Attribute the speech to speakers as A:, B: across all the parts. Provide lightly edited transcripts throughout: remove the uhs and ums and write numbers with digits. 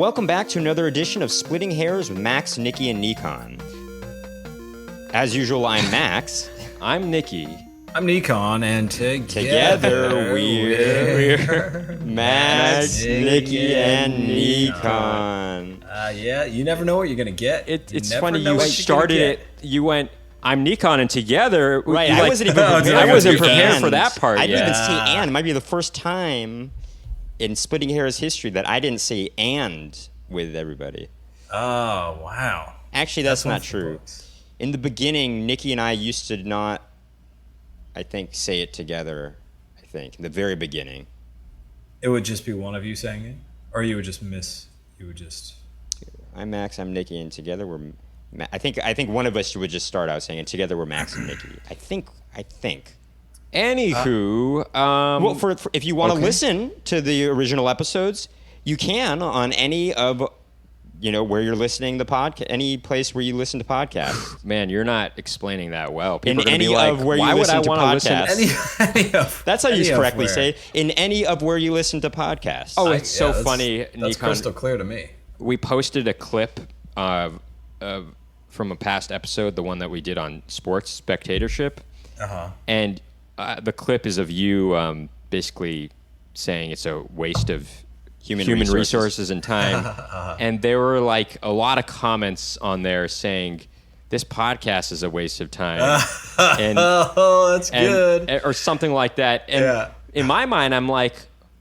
A: Welcome back to another edition of Splitting Hairs with Max, Nicky, and Nickon. As usual, I'm Max.
B: I'm Nicky.
C: I'm Nickon, and
A: together we're Max, Nicky, and Nickon.
C: Yeah, you never know what you're gonna get.
B: It's funny you started it. You went, I'm Nickon, and together.
A: Right, I wasn't even prepared.
B: I wasn't prepared for that part.
A: I didn't even say and. It might be the first time in Splitting Hairs history that I didn't say and with everybody.
C: Oh, wow.
A: Actually, that's not true. In the beginning, Nicky and I used to not, I think, say it together, in the very beginning.
C: It would just be one of you saying it? Or you would just
A: I'm Max, I'm Nicky, and together we're... I think one of us would just start out saying it. Together we're Max and Nicky. I think.
B: Anywho,
A: well, for if you want to listen to the original episodes, you can on any of, where you're listening to podcast, any place where you listen to podcasts.
B: Man, you're not explaining that well. People
A: in any of like, where you listen to podcasts.
C: Any of,
A: that's how you correctly say it. In any of where you listen to podcasts.
B: Oh, it's so funny.
C: That's
B: Nickon,
C: crystal clear to me.
B: We posted a clip from a past episode, the one that we did on sports spectatorship. And the clip is of you basically saying it's a waste of human resources and time. And there were like a lot of comments on there saying this podcast is a waste of time.
C: That's good.
B: Or something like that. And in my mind, I'm like,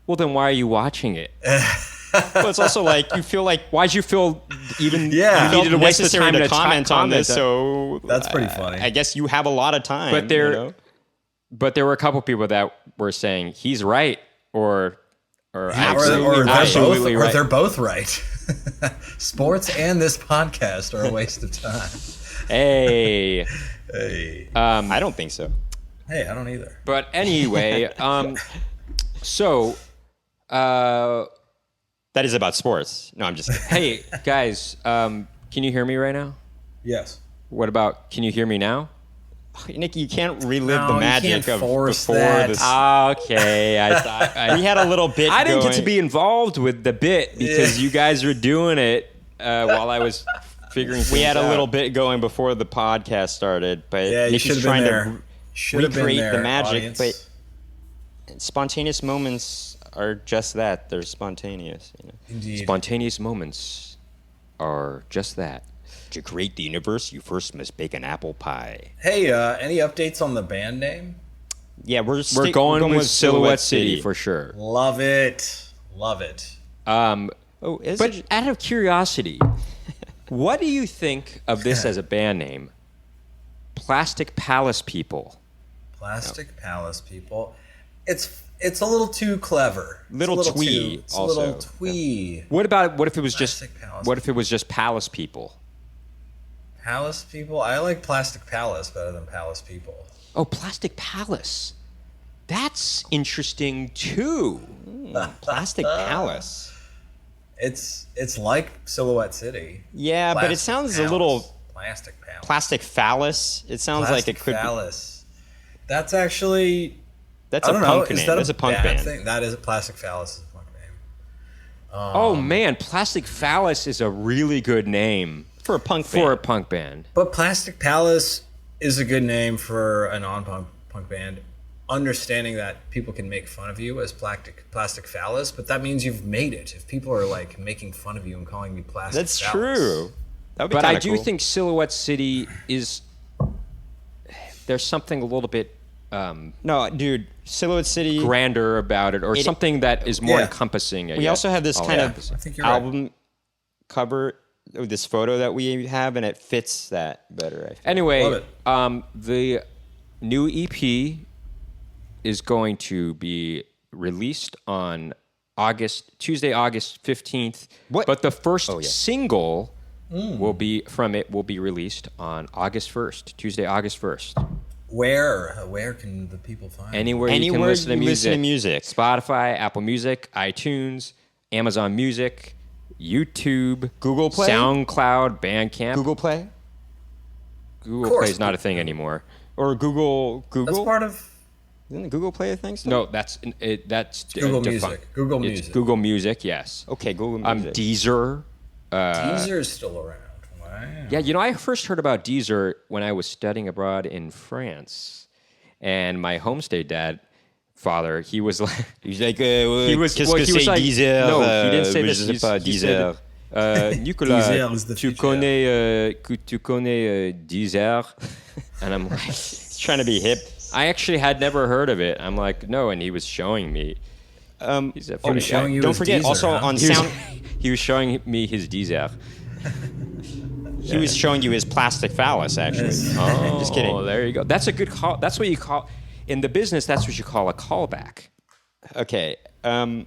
B: well, then why are you watching it?
A: Well, it's also like you feel like
B: why'd you feel even
A: you needed a waste of time to comment on this? So
C: that's pretty funny.
A: I guess you have a lot of time.
B: But there were a couple people that were saying he's right or absolutely right.
C: Or they're both right. Sports and this podcast are a waste of time.
B: Hey.
A: I don't think so.
C: Hey, I don't either.
B: But anyway, so.
A: That is about sports. No, I'm just kidding.
B: Hey, guys, can you hear me right now?
C: Yes.
B: What about, can you hear me now?
A: Nicky, you can't relive the magic of before this.
B: Okay, I thought
A: we had a little bit.
B: I didn't get to be involved with the bit because you guys were doing it while I was figuring things out.
A: We had a little bit going before the podcast started, but Nicky's trying to recreate the magic. Audience. But spontaneous moments are just that. They're spontaneous.
C: Indeed.
B: Spontaneous moments are just that.
A: To create the universe, you first must bake an apple pie.
C: Hey, any updates on the band name?
A: Yeah, we're
B: going with Silhouette City for sure.
C: Love it.
B: Out of curiosity, what do you think of this as a band name? Plastic Palace People.
C: Plastic Palace People. It's a little too clever.
A: It's a little twee.
C: A little twee.
B: What if it was just Palace People?
C: Palace People? I like Plastic Palace better than Palace People.
B: Oh, Plastic Palace. That's interesting too.
A: Plastic Palace.
C: It's like Silhouette City.
A: Yeah, but it sounds a little
C: Plastic Palace.
A: Plastic Phallus. It sounds like it could.
C: Phallus. That's actually.
A: That's a punk name. That's a punk band.
C: Thing? That is a Plastic Phallus is a punk name.
B: Oh man, Plastic Phallus is a really good name
A: for a punk
B: band.
C: But Plastic Palace is a good name for a non-punk band. Understanding that people can make fun of you as Plastic Phallus, but that means you've made it. If people are like making fun of you and calling me Plastic
A: That's
C: Phallus.
A: True.
B: But I do think Silhouette City is. There's something a little bit.
A: No, dude, Silhouette City
B: grander about it, or something that is more encompassing.
A: We also have this kind of album cover, this photo that we have, and it fits that better.
B: Anyway, the new EP is going to be released on Tuesday, August 15th. But the first single will be released on August 1st, Tuesday, August 1st.
C: Where can the people find
B: Anywhere you can listen to music. Spotify, Apple Music, iTunes, Amazon Music, YouTube,
A: Google Play,
B: SoundCloud, Bandcamp.
A: Google Play?
B: Google Play is not a thing anymore.
A: Or Google?
C: That's part of
A: Isn't it Google Play a thing still?
B: No, that's
C: Google Music. Google Music.
B: It's Google Music, yes.
A: Okay, Google Music.
B: Deezer.
C: Deezer is still around. Wow.
B: Yeah, I first heard about Deezer when I was studying abroad in France, and my homestay father, he was like,
A: Deezer.
B: No, he didn't say this. He said, Nicolas, tu connais Deezer? And I'm like,
A: trying to be hip.
B: I actually had never heard of it. I'm like, no, and he was showing me. He's a funny guy.
A: Don't forget,
C: Deezer,
A: also on sound.
B: He was showing me his Deezer.
A: He was showing you his plastic phallus, actually.
B: Oh,
A: just kidding.
B: There you go. That's a good call. That's what you call in the business. That's what you call a callback.
A: Okay.
B: In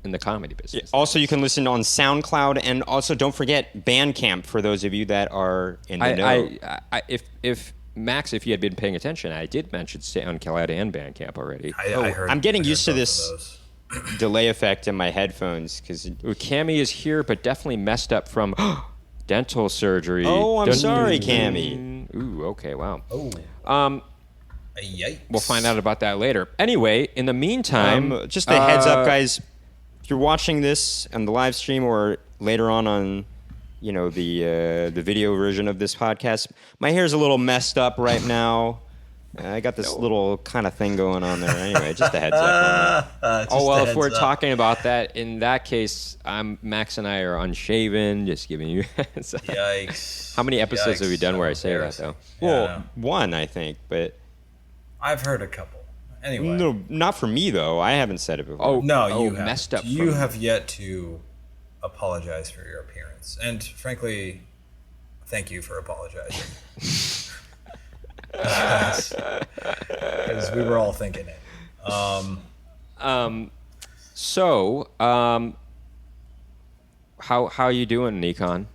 B: the comedy business.
A: Also, you can listen on SoundCloud, and also don't forget Bandcamp for those of you that are in the know.
B: If Max, if you had been paying attention, I did mention SoundCloud and Bandcamp already.
C: I heard.
A: I'm getting used to this delay effect in my headphones because
B: Cammy is here, but definitely messed up from dental surgery.
A: Oh, I'm sorry, Cammy.
B: Ooh, okay, wow.
C: Oh. Yikes.
B: We'll find out about that later. Anyway, in the meantime,
A: just a heads up, guys. If you're watching this on the live stream or later on the video version of this podcast, my hair's a little messed up right now. I got this little kind of thing going on there. Anyway, just a heads up.
B: If we're talking about that, in that case, Max and I are unshaven. Just giving you.
C: Yikes!
B: How many episodes have we done where I say that though?
A: Well, one I think, but
C: I've heard a couple. Anyway,
A: no, not for me though. I haven't said it before.
C: Oh no, you
B: messed up.
C: You have yet to apologize for your appearance, and frankly, thank you for apologizing. Because we were all thinking it.
B: How are you doing, Nickon?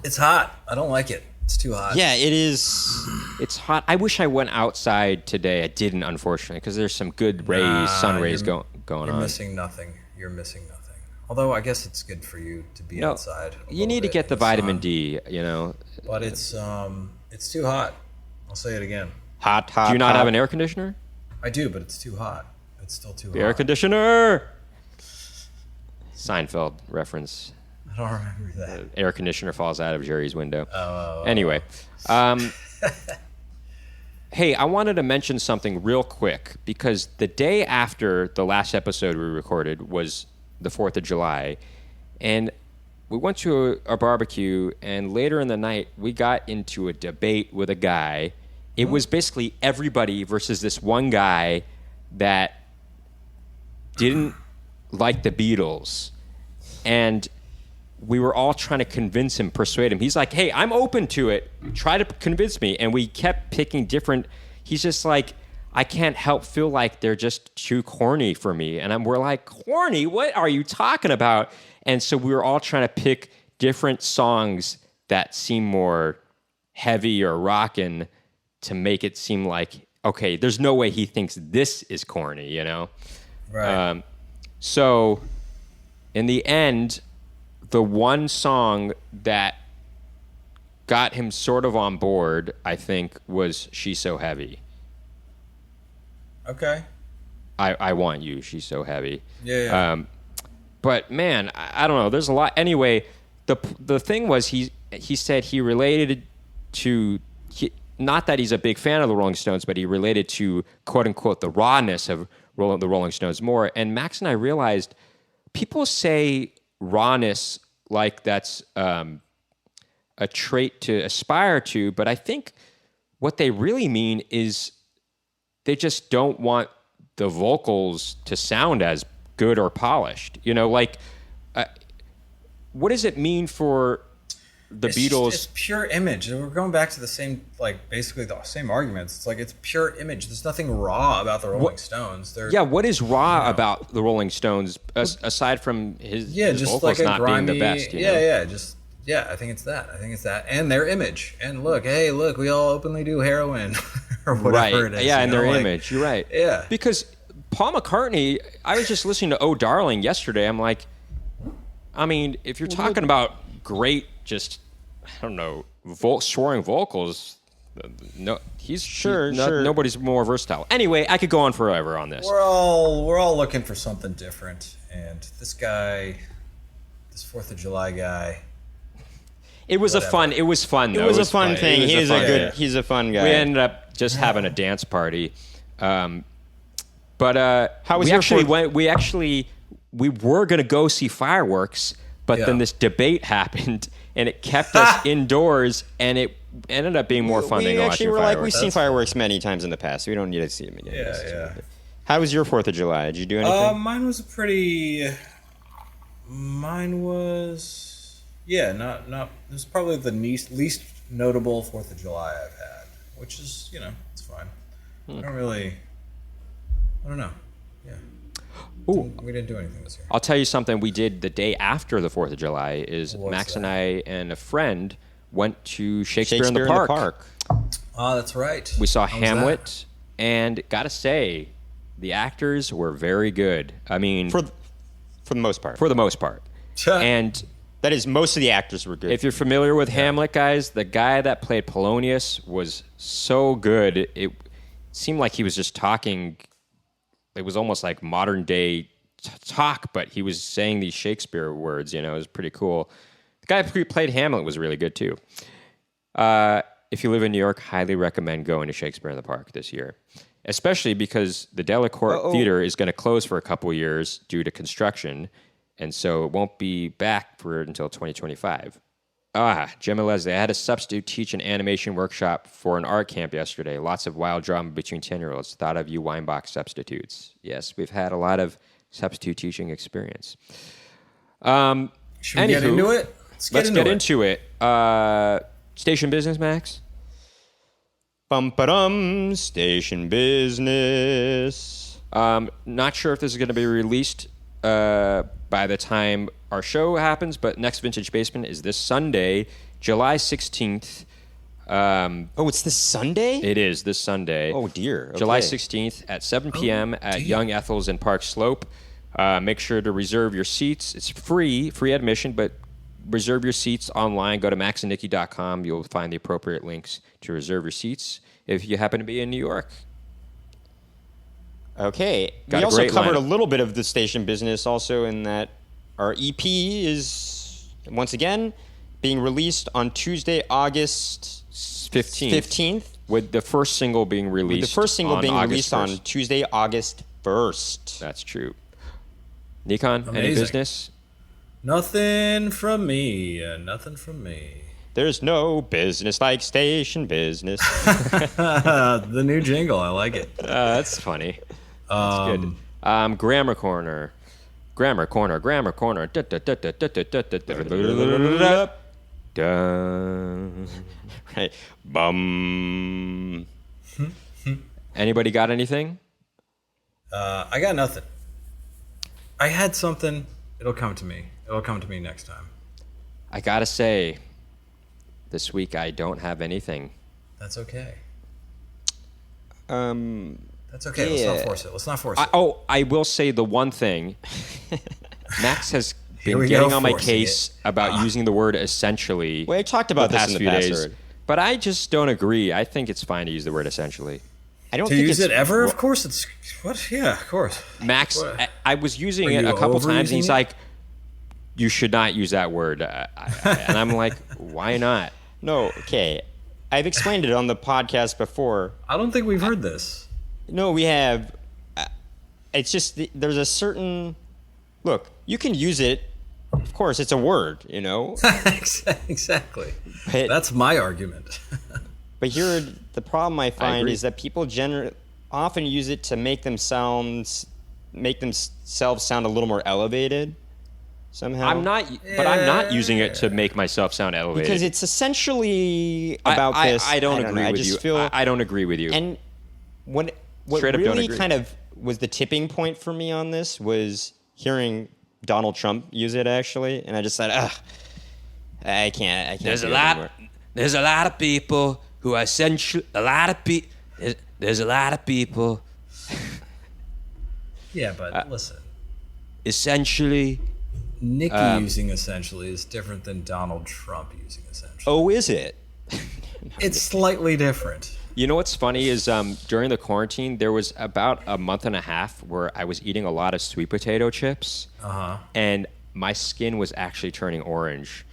C: It's hot. I don't like it. It's too hot.
A: Yeah, it is.
B: It's hot. I wish I went outside today. I didn't, unfortunately, because there's some good rays, sun rays going on.
C: You're missing nothing. Although I guess it's good for you to be outside.
B: You need to get the vitamin D,
C: But it's too hot. I'll say it again.
A: Hot.
B: Do you not have an air conditioner?
C: I do, but it's too hot. It's still too hot.
B: The air conditioner. Seinfeld reference.
C: I don't remember that.
B: Air conditioner falls out of Jerry's window.
C: Oh.
B: Anyway, hey, I wanted to mention something real quick because the day after the last episode we recorded was the 4th of July, and we went to a barbecue, and later in the night we got into a debate with a guy. It was basically everybody versus this one guy that didn't like the Beatles, and we were all trying to convince him, persuade him. He's like, hey, I'm open to it. Try to convince me. And we kept picking different. He's just like, I can't help feel like they're just too corny for me. And we're like, corny? What are you talking about? And so we were all trying to pick different songs that seem more heavy or rockin' to make it seem like, okay, there's no way he thinks this is corny,
C: Right.
B: So in the end, the one song that got him sort of on board, I think, was She's So Heavy.
C: Okay.
B: I Want You, She's So Heavy.
C: Yeah.
B: But man, I don't know. There's a lot. Anyway, the thing was he said he related to, not that he's a big fan of the Rolling Stones, but he related to, quote unquote, the rawness of the Rolling Stones more. And Max and I realized people say rawness like that's a trait to aspire to, but I think what they really mean is they just don't want the vocals to sound as good or polished. What does it mean for the Beatles?
C: It's pure image. We're going back to the same, basically the same arguments. It's like it's pure image. There's nothing raw about the Rolling Stones.
B: What is raw about the Rolling Stones aside from his vocals
C: like
B: not
C: grimy,
B: being the best?
C: I think it's that. And their image. And look, we all openly do heroin or whatever it is.
B: Yeah, and their image. You're right.
C: Yeah.
B: Because Paul McCartney, I was just listening to Oh Darling yesterday. I'm like, I mean, if you're talking about great, just, I don't know, soaring vocals, No,
A: Sure.
B: Nobody's more versatile. Anyway, I could go on forever on this.
C: We're all looking for something different, and this 4th of July guy.
B: It was fun. It was fun. Though.
A: It was a fun thing. He's a fun guy.
B: We ended up just having a dance party. But
A: how was
B: we were going to go see fireworks, but then this debate happened, and it kept us indoors, and it ended up being more fun than watching fireworks.
A: We've seen fireworks many times in the past. We don't need to see them again.
C: Yeah.
A: How was your 4th of July? Did you do anything?
C: Mine was not. It was probably the least notable 4th of July I've had, which is, it's fine. I don't know. Yeah.
B: Ooh.
C: We didn't do anything this year.
B: I'll tell you something we did the day after the 4th of July is Max and I and a friend went to Shakespeare in the Park.
C: Oh, that's right.
B: We saw Hamlet, and gotta say, the actors were very good. I mean,
A: for the most part.
B: For the most part. And
A: that is, most of the actors were good.
B: If you're familiar with Hamlet, guys, the guy that played Polonius was so good. It seemed like he was just talking. It was almost like modern day talk, but he was saying these Shakespeare words. It was pretty cool. The guy who played Hamlet was really good too. If you live in New York, highly recommend going to Shakespeare in the Park this year, especially because the Delacorte Theater is going to close for a couple years due to construction, and so it won't be back until 2025. Jim and Leslie, I had a substitute teach an animation workshop for an art camp yesterday. Lots of wild drama between 10-year-olds. Thought of you, Weinbach substitutes. Yes, we've had a lot of substitute teaching experience.
C: Should we get into it?
B: Let's get into it. Station business, Max?
A: Bum-ba-dum, station business.
B: Not sure if this is going to be released by the time our show happens, but Next Vintage Basement is this Sunday, July 16th.
A: It's this Sunday?
B: It is this Sunday.
A: Oh, dear. Okay.
B: July 16th at 7 p.m. at Young Ethel's in Park Slope. Make sure to reserve your seats. It's free admission, but reserve your seats online. Go to maxandnicky.com. You'll find the appropriate links to reserve your seats if you happen to be in New York.
A: Okay. We also covered a little bit of the station business also in that our EP is, once again, being released on Tuesday, August 15th.
B: With the first single being released
A: on Tuesday, August 1st.
B: That's true. Nickon,
C: Amazing.
B: Any business?
C: Nothing from me.
A: There's no business like station business.
C: The new jingle, I like it.
B: That's funny. That's good. Grammar Corner. Right.
A: Bum.
B: Anybody got anything?
C: I got nothing. I had something. It'll come to me next time.
B: I gotta say, this week I don't have anything.
C: That's okay.
A: That's
C: okay.
A: Yeah.
C: Let's not force it.
B: I will say the one thing. Max has been getting on my case about using the word essentially.
A: Well, I talked about this in the past
B: days, but I just don't agree. I think it's fine to use the word essentially.
A: I don't
C: to
A: think
C: use it ever. Of course, it's what? Yeah, of course.
B: Max, I was using it a couple times, and he's like, "You should not use that word," and I'm like, "Why not?"
A: No, okay. I've explained it on the podcast before.
C: I don't think we've heard this.
A: No, we have. It's just there's a certain look. You can use it. Of course, it's a word,
C: Exactly.
A: But,
C: that's my argument.
A: But here, the problem I find is that people often use it to make themselves sound a little more elevated. Somehow,
B: I'm not using it to make myself sound elevated
A: because it's essentially about this.
B: I don't agree with you. I don't agree with you.
A: And what really kind of was the tipping point for me on this was hearing Donald Trump use it actually, and I just said, I can't.
B: There's a lot of people who are essentially There's a lot of people.
C: Yeah, but listen.
B: Essentially.
C: Nicky using essentially is different than Donald Trump using essentially.
A: Oh, is it?
C: It's slightly different.
B: You know what's funny is during the quarantine, there was about a month and a half where I was eating a lot of sweet potato chips, and my skin was actually turning orange.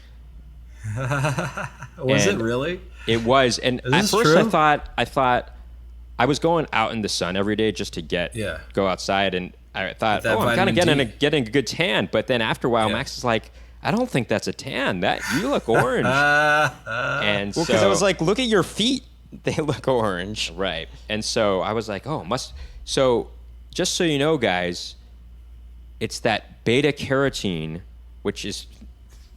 C: Was it really?
B: It was, and at first true? I thought I was going out in the sun every day just to go outside, and I thought, I'm kind of getting a good tan. But then after a while, Max is like, I don't think that's a tan. That you look orange. And
A: because I was like, look at your feet. They look orange.
B: Right. And so I was like, so just so you know, guys, it's that beta carotene, which is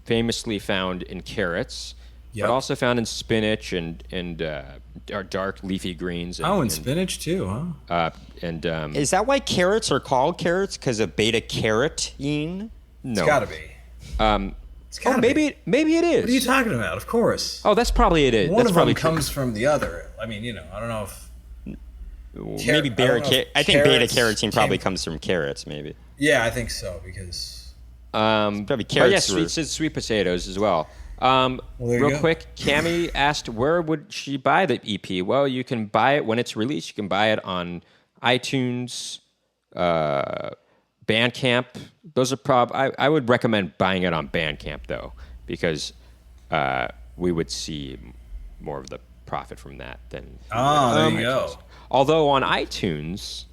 B: famously found in carrots, but also found in spinach and dark leafy greens.
C: And spinach too, huh?
A: Is that why carrots are called carrots? Because of beta carotene?
C: No. It's gotta be.
B: Maybe it is.
C: What are you talking about? Of course.
B: Oh, that's probably it.
C: One
B: that's
C: of
B: probably
C: them comes from the other. I mean, I don't know if
A: maybe I think beta carotene probably comes from carrots. Maybe.
C: Yeah, I think so because
A: probably carrots.
B: Sweet potatoes as well. Real quick, Cammie asked where would she buy the EP? Well, you can buy it when it's released. You can buy it on iTunes, Bandcamp. Those are I would recommend buying it on Bandcamp though, because we would see more of the profit from that than.
C: There you go.
B: Although on iTunes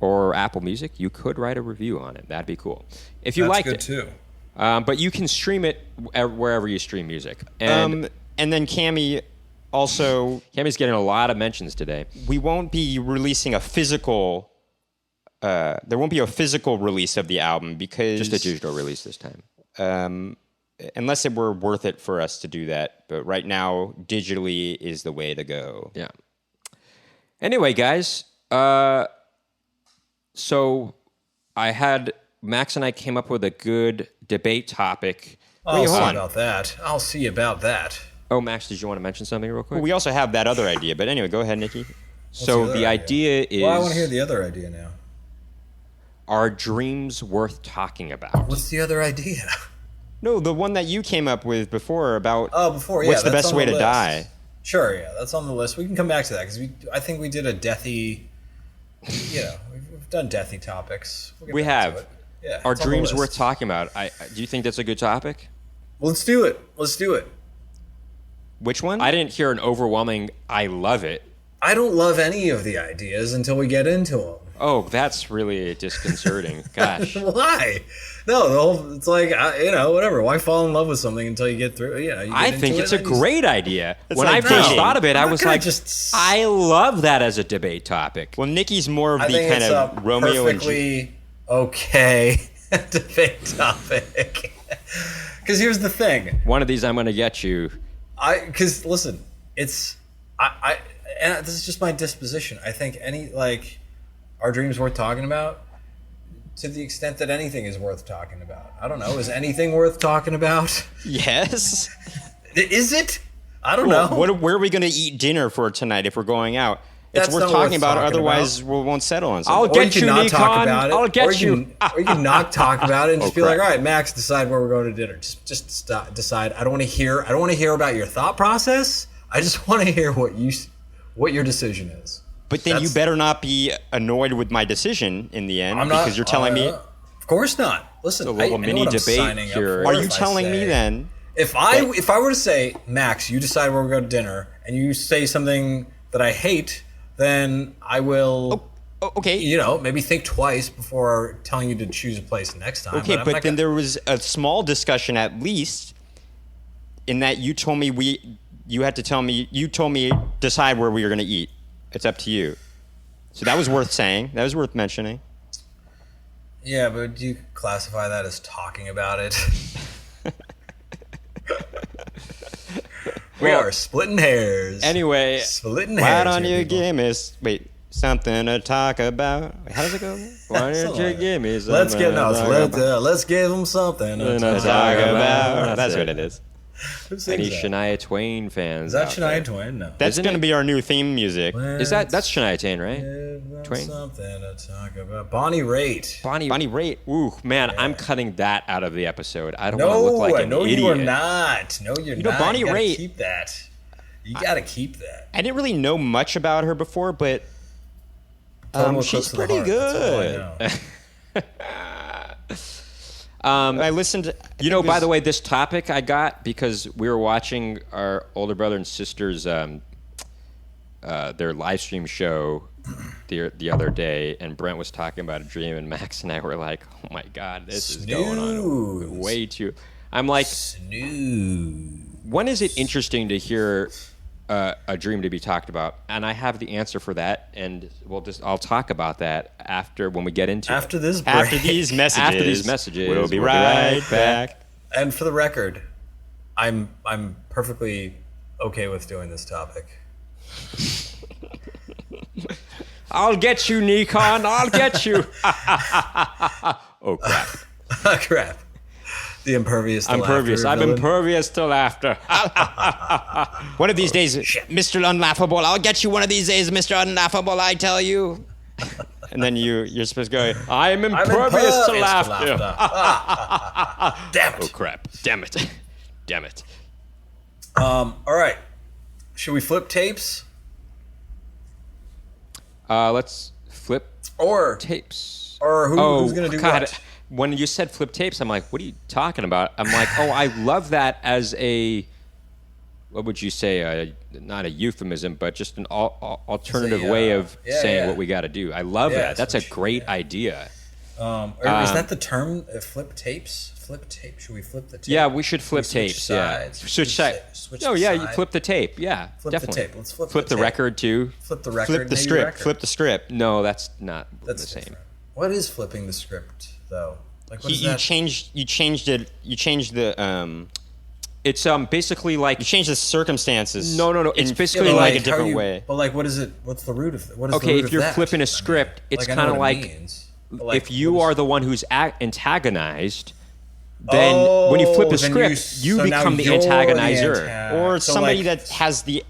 B: or Apple Music, you could write a review on it. That'd be cool if you liked it.
C: That's good too.
B: But you can stream it wherever you stream music. And
A: then Cammie's
B: getting a lot of mentions today.
A: We won't be releasing a physical. There won't be a physical release of the album because
B: just a digital release this time.
A: Unless it were worth it for us to do that. But right now, digitally is the way to go.
B: Yeah. Anyway, guys. So Max and I came up with a good debate topipic.
C: I'll see about that.
B: Oh, Max, did you want to mention something real quick?
A: Well, we also have that other idea, but anyway, go ahead, Nicky.
B: So the idea is...
C: Well, I want to hear the other idea now.
B: Are dreams worth talking about?
C: What's the other idea?
A: No, the one that you came up with before about
C: what's
A: the best way to die.
C: Sure, yeah, that's on the list. We can come back to that because I think we did a deathy... we've done deathy topics.
B: We have. Yeah, are dreams worth talking about? Do you think that's a good topic?
C: Well, let's do it.
A: Which one?
B: I didn't hear an overwhelming, I love it.
C: I don't love any of the ideas until we get into them.
B: Oh, that's really disconcerting. Gosh.
C: Why? No, it's like, whatever. Why fall in love with something until you get through?
B: I think it's a great idea. When I first thought of it, I was like, I love that as a debate topic.
A: Well, Nicky's more of the kind of Romeo and Juliet.
C: Okay debate topic. Because here's the thing.
B: One of these I'm going to get you.
C: Because listen, it's and this is just my disposition. I think our dreams worth talking about to the extent that anything is worth talking about. I don't know. Is anything worth talking about?
A: Yes.
C: Is it? I don't know.
A: Where are we going to eat dinner for tonight if we're going out? It's worth talking about. Otherwise, we won't settle on something.
B: I'll get you, Nickon. I'll get you.
C: Or you can not talk about it and just be like, all right, Max, decide where we're going to dinner. Just decide. I don't want to hear about your thought process. I just want to hear what your decision is.
A: But then you better not be annoyed with my decision in the end because you're telling me.
C: Of course not. Listen,
B: a little mini debate here.
A: Are you telling me then?
C: If I were to say, Max, you decide where we're going to dinner, and you say something that I hate, then I will.
A: Okay.
C: Maybe think twice before telling you to choose a place next time.
A: Okay, but then there was a small discussion at least, in that you told me you told me decide where we were going to eat. It's up to you. So that was worth saying. That was worth mentioning.
C: Yeah, but do you classify that as talking about it? We are splitting hairs.
B: Anyway.
C: Splitting hairs.
A: Why don't you give me... Wait. Something to talk about. How does it go? Why don't you give me something?
C: Let's give them something to talk about.
A: That's what it is.
B: Any Shania Twain fans?
C: Is that Shania Twain? No.
A: That's going to be our new theme music.
B: That's Shania Twain, right?
C: Twain. Something to talk about. Bonnie Raitt.
A: Bonnie Raitt.
B: Ooh, man, yeah. I'm cutting that out of the episode. I don't want to look like an idiot.
C: No, you are not. No, you're not.
A: Bonnie Raitt.
C: Keep that. You got to keep that.
A: I didn't really know much about her before, but she's pretty good. I listened.
B: By the way, this topic I got because we were watching our older brother and sister's their live stream show the other day, and Brent was talking about a dream, and Max and I were like, "Oh my God, this is going on way too." I'm like, when is it interesting to hear a dream to be talked about? And I have the answer for that, and I'll talk about that when we get into
C: after
B: it.
C: This break.
A: After these messages, we'll be right back.
C: And for the record, I'm perfectly okay with doing this topic.
B: I'll get you, Nickon. I'll get you. Oh crap!
C: Crap. The impervious to
B: impervious.
C: laughter.
B: I'm impervious to laughter.
A: One of these days, Mr. Unlaughable, I'll get you one of these days, Mr. Unlaughable, I tell you. And then you're supposed to go, I'm impervious to laughter.
C: Damn it.
B: Oh, crap. Damn it. Damn it.
C: All right. Should we flip tapes?
B: Let's flip tapes.
C: Or who's going to do
B: God.
C: what?
B: When you said flip tapes, I'm like, what are you talking about? I'm like, I love that as what would you say? Not a euphemism, but just an alternative way of saying what we got to do. I love that. That's a great idea.
C: Is that the term? Flip tapes? Flip tape? Should we flip the tape?
B: Yeah, we should flip tapes. Switch sides. You flip the tape. Yeah,
C: flip
B: definitely.
C: The tape. Let's flip
B: the record too.
C: Flip the record.
A: Flip the script. Flip the script.
B: No, that's not the same.
C: Different. What is flipping the script though? Like what is
A: you
C: that?
A: changed it. You changed the.
B: It's basically like
A: you change the circumstances.
B: No. It's basically
A: like a different way.
C: But like, what is it? What's the root of it? What is
B: okay,
C: the root
B: if you're
C: of that?
B: flipping a script, it's kind of like if you are the one who's antagonized, then when you flip a script, you become the antagonizer,
A: or somebody that has the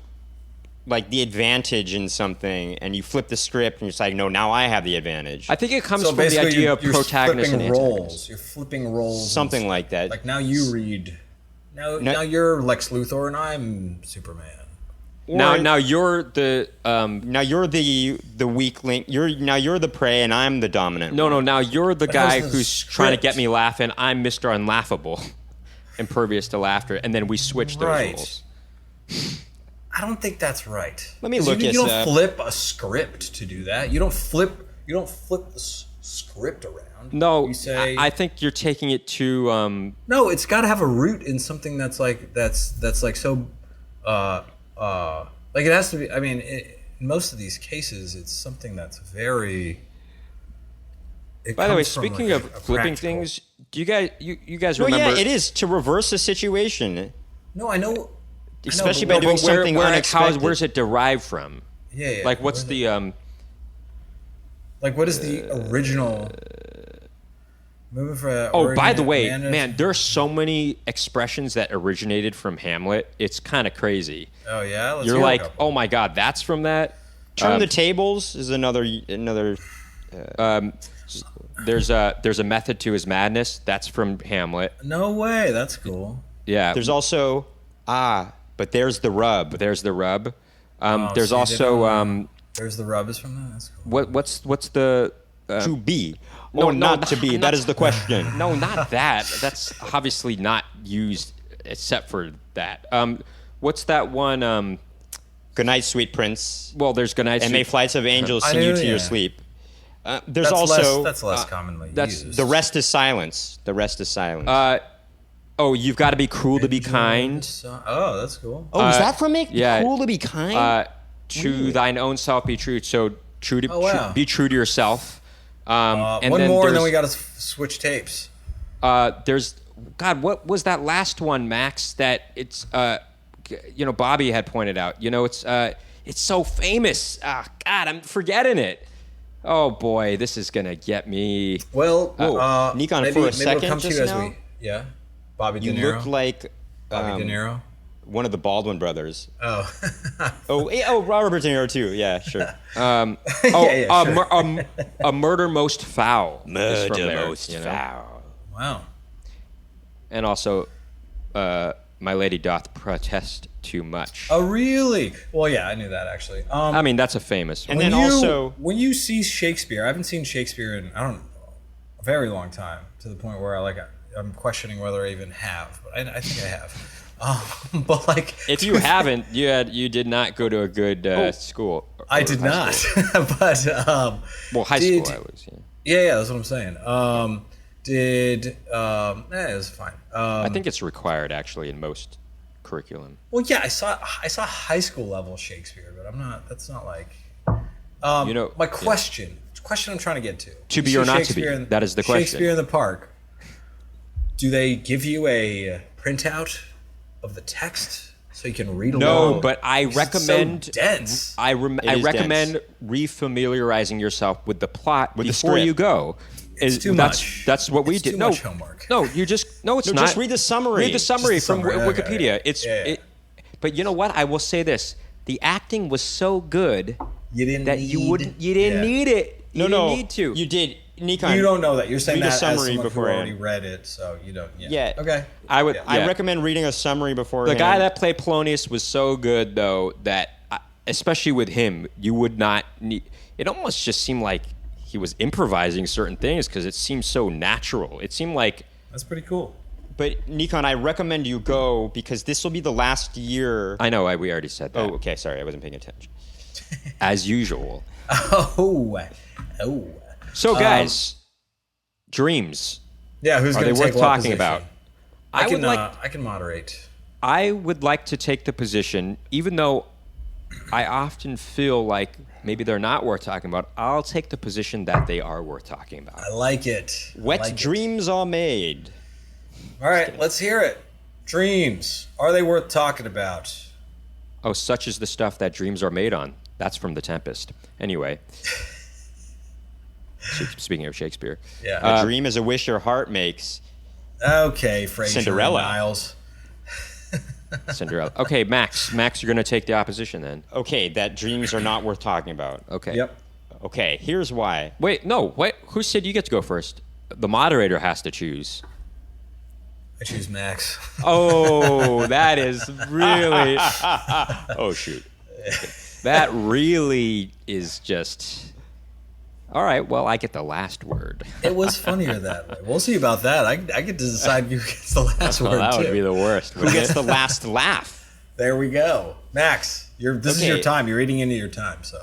A: advantage in something, and you flip the script, and you're just like, no, now I have the advantage.
B: I think it comes from the idea of protagonist and antagonist.
C: You're flipping roles,
A: something like that.
C: Like now you read. Now you're Lex Luthor and I'm Superman.
B: Now you're the
A: the weak link. You're the prey and I'm the dominant.
B: No. Now you're the guy who's trying to get me laughing. I'm Mr. Unlaughable, impervious to laughter, and then we switch those roles.
C: I don't think that's right.
A: Let me look.
C: You don't flip a script to do that. You don't flip the script around.
B: No,
C: you say,
B: I think you're taking it to.
C: No, it's got to have a root in something that's like so. Like it has to be. I mean, in most of these cases, it's something that's very.
B: By the way, speaking of flipping things, do you guys remember?
A: Well, yeah, it is to reverse a situation.
C: No, I know.
A: Especially by doing something unexpected.
B: Where's it derived from?
C: Yeah.
B: Like, what's the
C: Like, what is the original? Moving for.
B: By the way, man, there's so many expressions that originated from Hamlet. It's kind of crazy.
C: Oh yeah,
B: you're like, oh my God, that's from that.
A: Turn the tables is another.
B: There's a method to his madness. That's from Hamlet.
C: No way, that's cool.
B: Yeah.
A: There's also but there's the rub.
B: There's the rub. There's also
C: there's the rub is from that. That's cool.
B: What's the
A: to be?
B: No,
A: not to be. That is the question.
B: No, not that. That's obviously not used except for that. What's that one?
A: Good night, sweet prince.
B: Well, there's good night,
A: and may flights of angels sing you to your sleep. There's
C: that's less commonly used.
A: The rest is silence. The rest is silence.
B: You've got to be cruel to be kind.
C: Oh, that's cool.
A: Is that from it?
B: Yeah.
A: Cruel to be kind.
B: To thine own self be true. So be true to yourself. And
C: one
B: then
C: more, and then we got to switch tapes.
B: There's what was that last one, Max? That it's Bobby had pointed out. It's so famous. God, I'm forgetting it. Oh boy, this is gonna get me.
C: Well,
A: Nickon,
C: maybe,
A: for a
C: maybe
A: second
C: come to
A: just
C: you as
A: now.
C: Bobby De Niro.
A: You look like
C: Bobby De Niro.
A: One of the Baldwin brothers.
C: Oh.
A: Robert De Niro too. Yeah, sure.
B: Sure. A murder most foul.
A: Murder most foul.
C: Wow.
B: And also, my lady doth protest too much.
C: Oh, really? Well, yeah, I knew that actually.
B: I mean, that's a famous one.
A: And then also,
C: when you see Shakespeare, I haven't seen Shakespeare in a very long time, to the point where I'm questioning whether I even have, but I think I have. But like,
B: if you haven't, you did not go to a good school.
C: I did not. But
B: high school I was.
C: Yeah, that's what I'm saying. It was fine.
B: I think it's required actually in most curriculum.
C: Well, yeah, I saw high school level Shakespeare, but I'm not. That's not like. My question I'm trying to get to.
B: To be or not to be. That is the question.
C: Shakespeare in the Park. Do they give you a printout of the text so you can read along?
B: No, but I recommend.
C: It's so dense.
B: I recommend refamiliarizing yourself with the plot before you go.
C: It's too much.
B: That's what we did.
C: Too much homework.
B: No, it's not.
A: Just read the summary.
B: Read the summary from Wikipedia.
C: Okay.
B: But you know what? I will say this: the acting was so good
C: you didn't
B: need it. You didn't need to.
A: You did. Nickon,
C: you don't know that. You're saying
A: read
C: that
A: a summary
C: as someone who already
A: beforehand.
C: read it, so you don't.
A: Yeah.
C: Okay.
A: I recommend reading a summary before.
B: The guy that played Polonius was so good, though, that especially with him, you would not need. It almost just seemed like he was improvising certain things because it seemed so natural. It seemed like
C: that's pretty cool.
A: But Nickon, I recommend you go because this will be the last year.
B: I know. We already said that.
A: Oh, okay. Sorry, I wasn't paying attention.
B: As usual.
C: Oh.
B: So, guys, dreams.
C: Yeah, who's
B: are
C: going
B: they
C: to
B: worth
C: take what
B: talking
C: position?
B: about?
C: I can moderate.
B: I would like to take the position, even though I often feel like maybe they're not worth talking about. I'll take the position that they are worth talking about.
C: I like it.
A: Wet dreams are made.
C: All right, let's hear it. Dreams. Are they worth talking about?
B: Oh, such is the stuff that dreams are made on. That's from The Tempest. Anyway. Speaking of Shakespeare.
C: Yeah.
A: A dream is a wish your heart makes.
C: Okay, Fraser.
A: Cinderella.
C: Niles.
B: Cinderella. Okay, Max, you're going to take the opposition then.
A: Okay, that dreams are not worth talking about.
B: Okay.
C: Yep.
A: Okay, here's why.
B: Wait. Who said you get to go first? The moderator has to choose.
C: I choose Max.
B: Oh, that is really... Oh, shoot. That really is just... All right, well, I get the last word.
C: It was funnier that way. We'll see about that. I get to decide who gets the last word,
B: that
C: too.
B: would be the worst.
A: Who gets the last laugh?
C: There we go. Max, this is your time. You're eating into your time, so...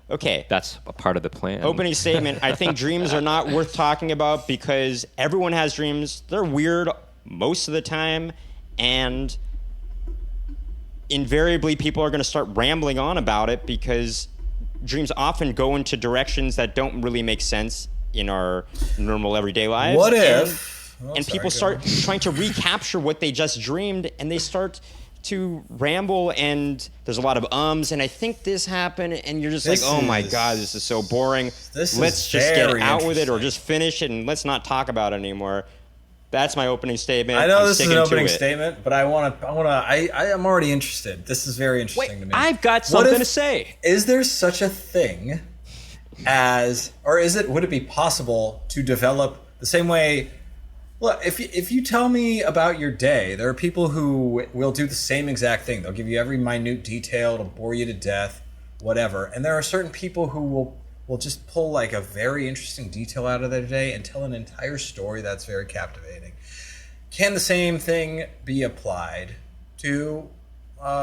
A: Okay.
B: That's a part of the plan.
A: Opening statement. I think dreams are not worth talking about because everyone has dreams. They're weird most of the time, and invariably people are going to start rambling on about it because dreams often go into directions that don't really make sense in our normal everyday lives.
C: What if...
A: And people start trying to recapture what they just dreamed, and they start to ramble, and there's a lot of ums, and I think this happened, and you're just oh my God, this is so boring. Let's just get out with it, or just finish it, and let's not talk about it anymore. That's my opening statement.
C: I know this is an opening statement, but I'm already interested. This is very interesting to me.
B: I've got something to say.
C: Is there such a thing as, or would it be possible to develop the same way? Look, if you tell me about your day, there are people who will do the same exact thing. They'll give you every minute detail to bore you to death, whatever. And there are certain people who will just pull like a very interesting detail out of their day and tell an entire story that's very captivating. Can the same thing be applied to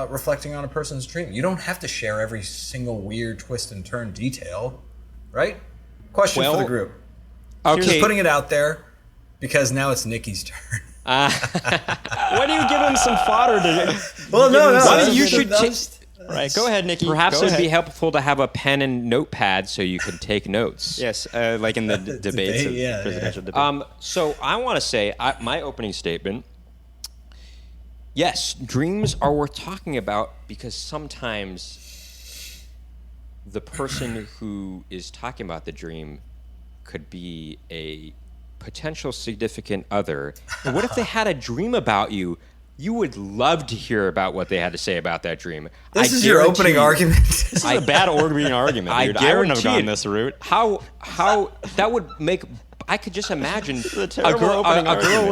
C: reflecting on a person's dream? You don't have to share every single weird twist and turn detail, right? Question for the group.
B: Okay.
C: Just putting it out there. Because now it's Nicky's turn.
A: Why do you give him some fodder to?
C: Well, no.
B: Why you should
A: right. Go ahead, Nicky.
B: Perhaps it'd be helpful to have a pen and notepad so you can take notes.
A: Yes, like in the debates of presidential debate.
B: So I want to say my opening statement. Yes, dreams are worth talking about because sometimes the person who is talking about the dream could be a potential significant other. And what if they had a dream about you? You would love to hear about what they had to say about that dream.
C: This is your opening argument.
A: This is a bad opening argument, dude. I wouldn't have gone this route.
B: How that would make... I could just imagine a girl,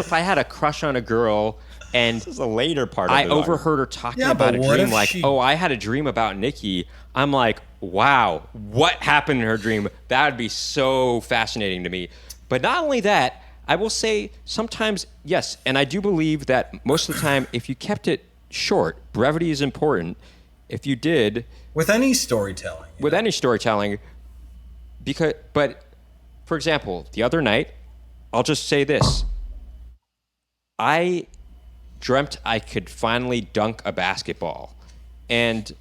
B: if I had a crush on a girl And
A: this is a later part of
B: I
A: it.
B: overheard her talking about a dream like, oh, I had a dream about Nicky. I'm like, wow, what happened in her dream? That would be so fascinating to me. But not only that, I will say sometimes, yes, and I do believe that most of the time, if you kept it short, brevity is important. If you did...
C: With any storytelling.
B: But, for example, the other night, I'll just say this. I dreamt I could finally dunk a basketball. And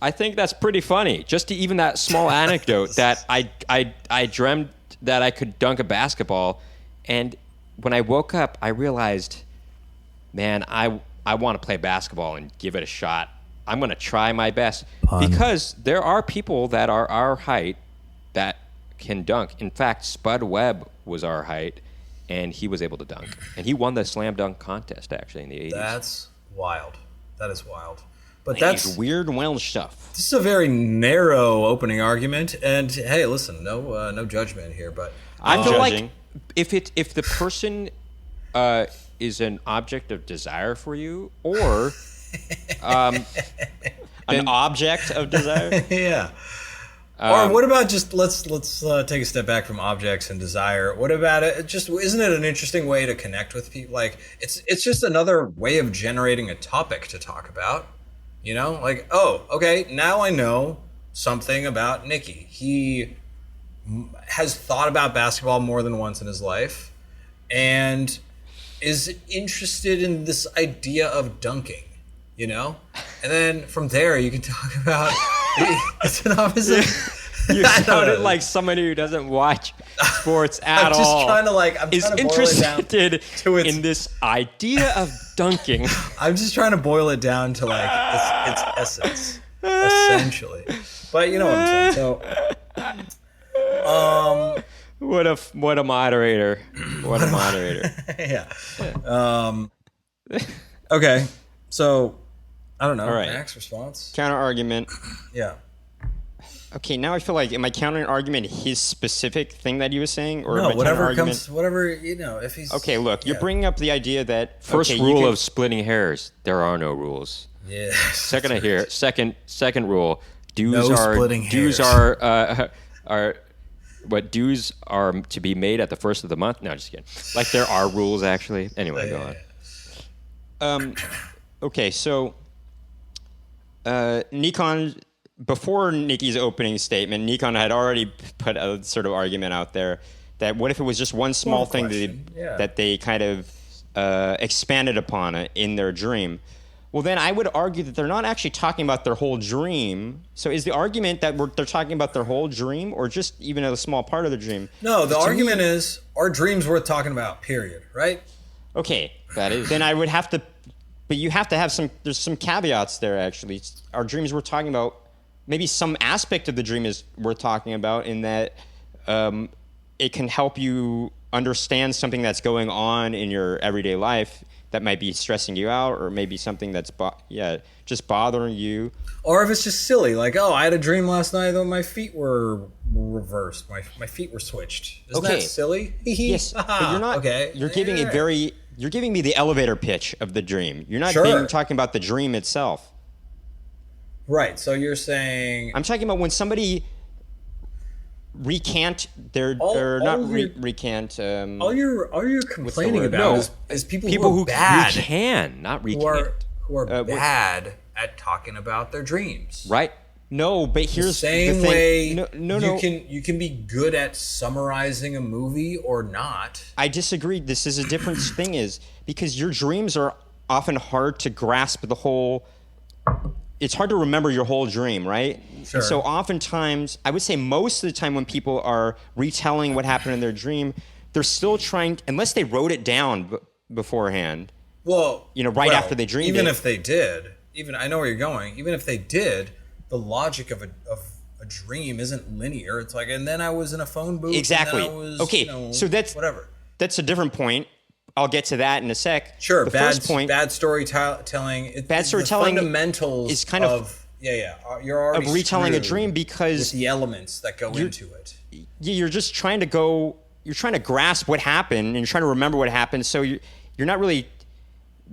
B: I think that's pretty funny. Just to even that small anecdote that I dreamt that I could dunk a basketball. And when I woke up, I realized, man, I want to play basketball and give it a shot. I'm going to try my best. Because there are people that are our height that can dunk. In fact, Spud Webb was our height. And he was able to dunk. And he won the slam dunk contest, actually, in the 80s.
C: That's wild. That is wild. But
A: that's weird Welsh stuff.
C: This is a very narrow opening argument. And, hey, listen, no judgment here. But
B: I feel like if the person is an object of desire for you, or...
C: an
A: object of desire?
C: Yeah. Or what about just let's take a step back from objects and desire. What about it? Just isn't it an interesting way to connect with people? Like it's just another way of generating a topic to talk about. You know, like, oh, okay, now I know something about Nicky. He has thought about basketball more than once in his life, and is interested in this idea of dunking. You know, and then from there you can talk about. It's an opposite.
B: You sounded like somebody who doesn't watch sports at all.
C: I'm just trying to
B: is interested in this idea of dunking.
C: I'm just trying to boil it down to like its essence, essentially. But you know what I'm saying. So,
B: what a moderator! What a moderator!
C: Yeah. Okay. So. I don't know.
A: All right.
C: Max response?
A: Counter argument.
C: Yeah.
A: Okay, now I feel like, am I countering argument his specific thing that he was saying? Or
C: no, whatever if he's...
A: Okay, look, you're bringing up the idea that...
B: First rule of splitting hairs, there are no rules.
C: Yeah.
B: Second rule, dues are to be made at the first of the month. No, just kidding. Like, there are rules, actually. Anyway, go
A: on. Okay, so... Nickon, before Nicky's opening statement, Nickon had already put a sort of argument out there that what if it was just one small thing that they kind of expanded upon in their dream? Well, then I would argue that they're not actually talking about their whole dream. So is the argument that they're talking about their whole dream or just even a small part of the dream?
C: No, the argument is our dream's worth talking about, period, right?
A: Okay. That is. Then I would have to... But you have to have there's some caveats there, actually. Our dreams we're talking about, maybe some aspect of the dream is worth talking about in that it can help you understand something that's going on in your everyday life that might be stressing you out, or maybe something that's just bothering you. Or
C: if it's just silly, like, oh, I had a dream last night that my feet were reversed. My feet were switched. Isn't that silly?
A: Yes, but you're not. Okay. You're giving You're giving me the elevator pitch of the dream. You're not talking about the dream itself.
C: Right. So you're saying...
A: I'm talking about when somebody recant their...
C: all you're complaining about is people who are bad.
B: Recant, not recant.
C: Who are bad at talking about their dreams.
A: Right. No, but here's
C: the same way.
A: No.
C: You can be good at summarizing a movie or not.
A: I disagree. This is a different thing, is because your dreams are often hard to grasp the whole. It's hard to remember your whole dream, right?
C: Sure.
A: And so oftentimes, I would say most of the time when people are retelling what happened in their dream, they're still trying, unless they wrote it down beforehand.
C: Well,
A: after they dreamed.
C: Even if they did, I know where you're going. Even if they did. The logic of a dream isn't linear. It's like, and then I was in a phone booth.
A: Exactly. So that's
C: whatever.
A: That's a different point. I'll get to that in a sec.
C: Sure. First point, bad storytelling.
A: Bad storytelling.
C: The fundamentals is kind of You're already
A: of retelling a dream because
C: with the elements that go into it.
A: You're just trying to go. You're trying to grasp what happened and you're trying to remember what happened. So you're not really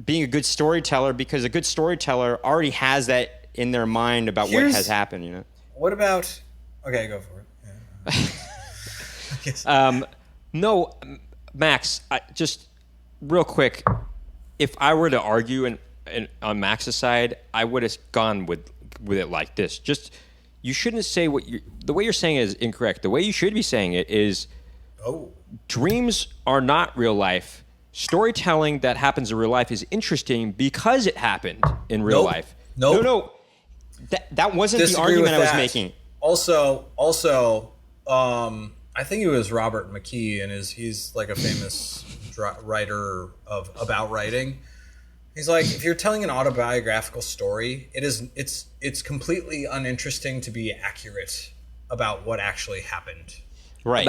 A: being a good storyteller, because a good storyteller already has that in their mind about what has happened, you know?
C: What about... Okay, go for it. Yeah.
B: No, Max, just real quick, if I were to argue on Max's side, I would have gone with it like this. Just, you shouldn't say the way you're saying it is incorrect. The way you should be saying it is, dreams are not real life. Storytelling that happens in real life is interesting because it happened in real life.
A: No. That wasn't the argument I was making.
C: Also, I think it was Robert McKee, and he's like a famous writer about writing. He's like, if you're telling an autobiographical story, it's completely uninteresting to be accurate about what actually happened.
A: Right.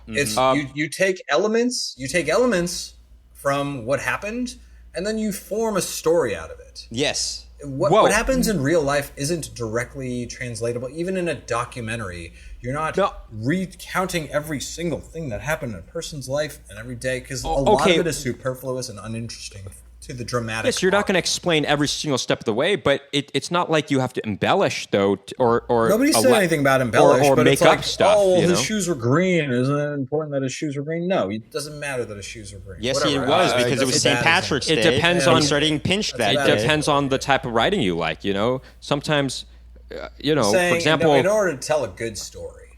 C: It's you take elements from what happened, and then you form a story out of it.
A: Yes.
C: What happens in real life isn't directly translatable. Even in a documentary, you're not recounting every single thing that happened in a person's life and every day, because a lot of it is superfluous and uninteresting to the dramatic.
B: Yes, you're not going to explain every single step of the way, but it's not like you have to embellish, though, or
C: nobody said anything about embellish,
B: or
C: but
B: make
C: it's like,
B: up stuff.
C: His shoes were green. Isn't it important that his shoes were green? No, it doesn't matter that his shoes were green.
A: Yes,
C: Whatever.
A: it was because it was St. Patrick's Day.
B: It depends on
A: starting pinched that day.
B: It depends on the type of writing you like. You know, sometimes, for example,
C: in order to tell a good story,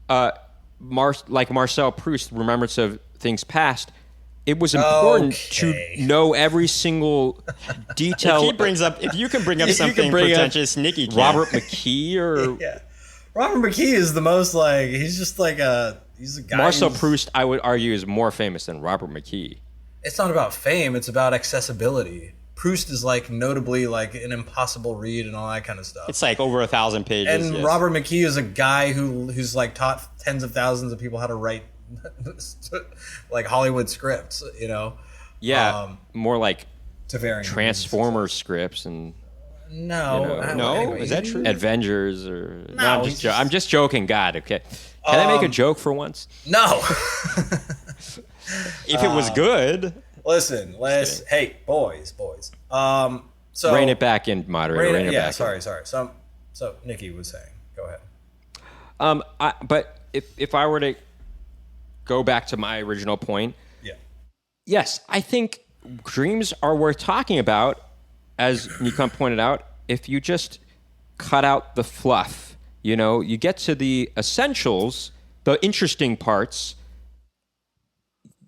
B: like Marcel Proust's Remembrance of Things Past. It was important to know every single detail.
A: If you can bring up something pretentious, Nicky can.
B: Robert McKee or
C: Robert McKee is the most he's a guy.
B: Marcel Proust, I would argue, is more famous than Robert McKee.
C: It's not about fame; it's about accessibility. Proust is notably an impossible read and all that kind of stuff.
A: It's over 1,000 pages.
C: And Robert McKee is a guy who's taught tens of thousands of people how to write Hollywood scripts, you know.
B: Yeah, more like
C: to varying
B: Transformers scripts and
C: no,
A: is that true?
B: Avengers or no? I'm just joking. God, okay. Can I make a joke for once?
C: No.
A: If it was good.
C: Listen, hey, boys. So
B: rein it back in, moderator. Rein it back.
C: Sorry. So Nicky was saying, go ahead.
B: But if I were to go back to my original point, yes, I think dreams are worth talking about, as Nickon pointed out, if you just cut out the fluff. You know, you get to the essentials, the interesting parts.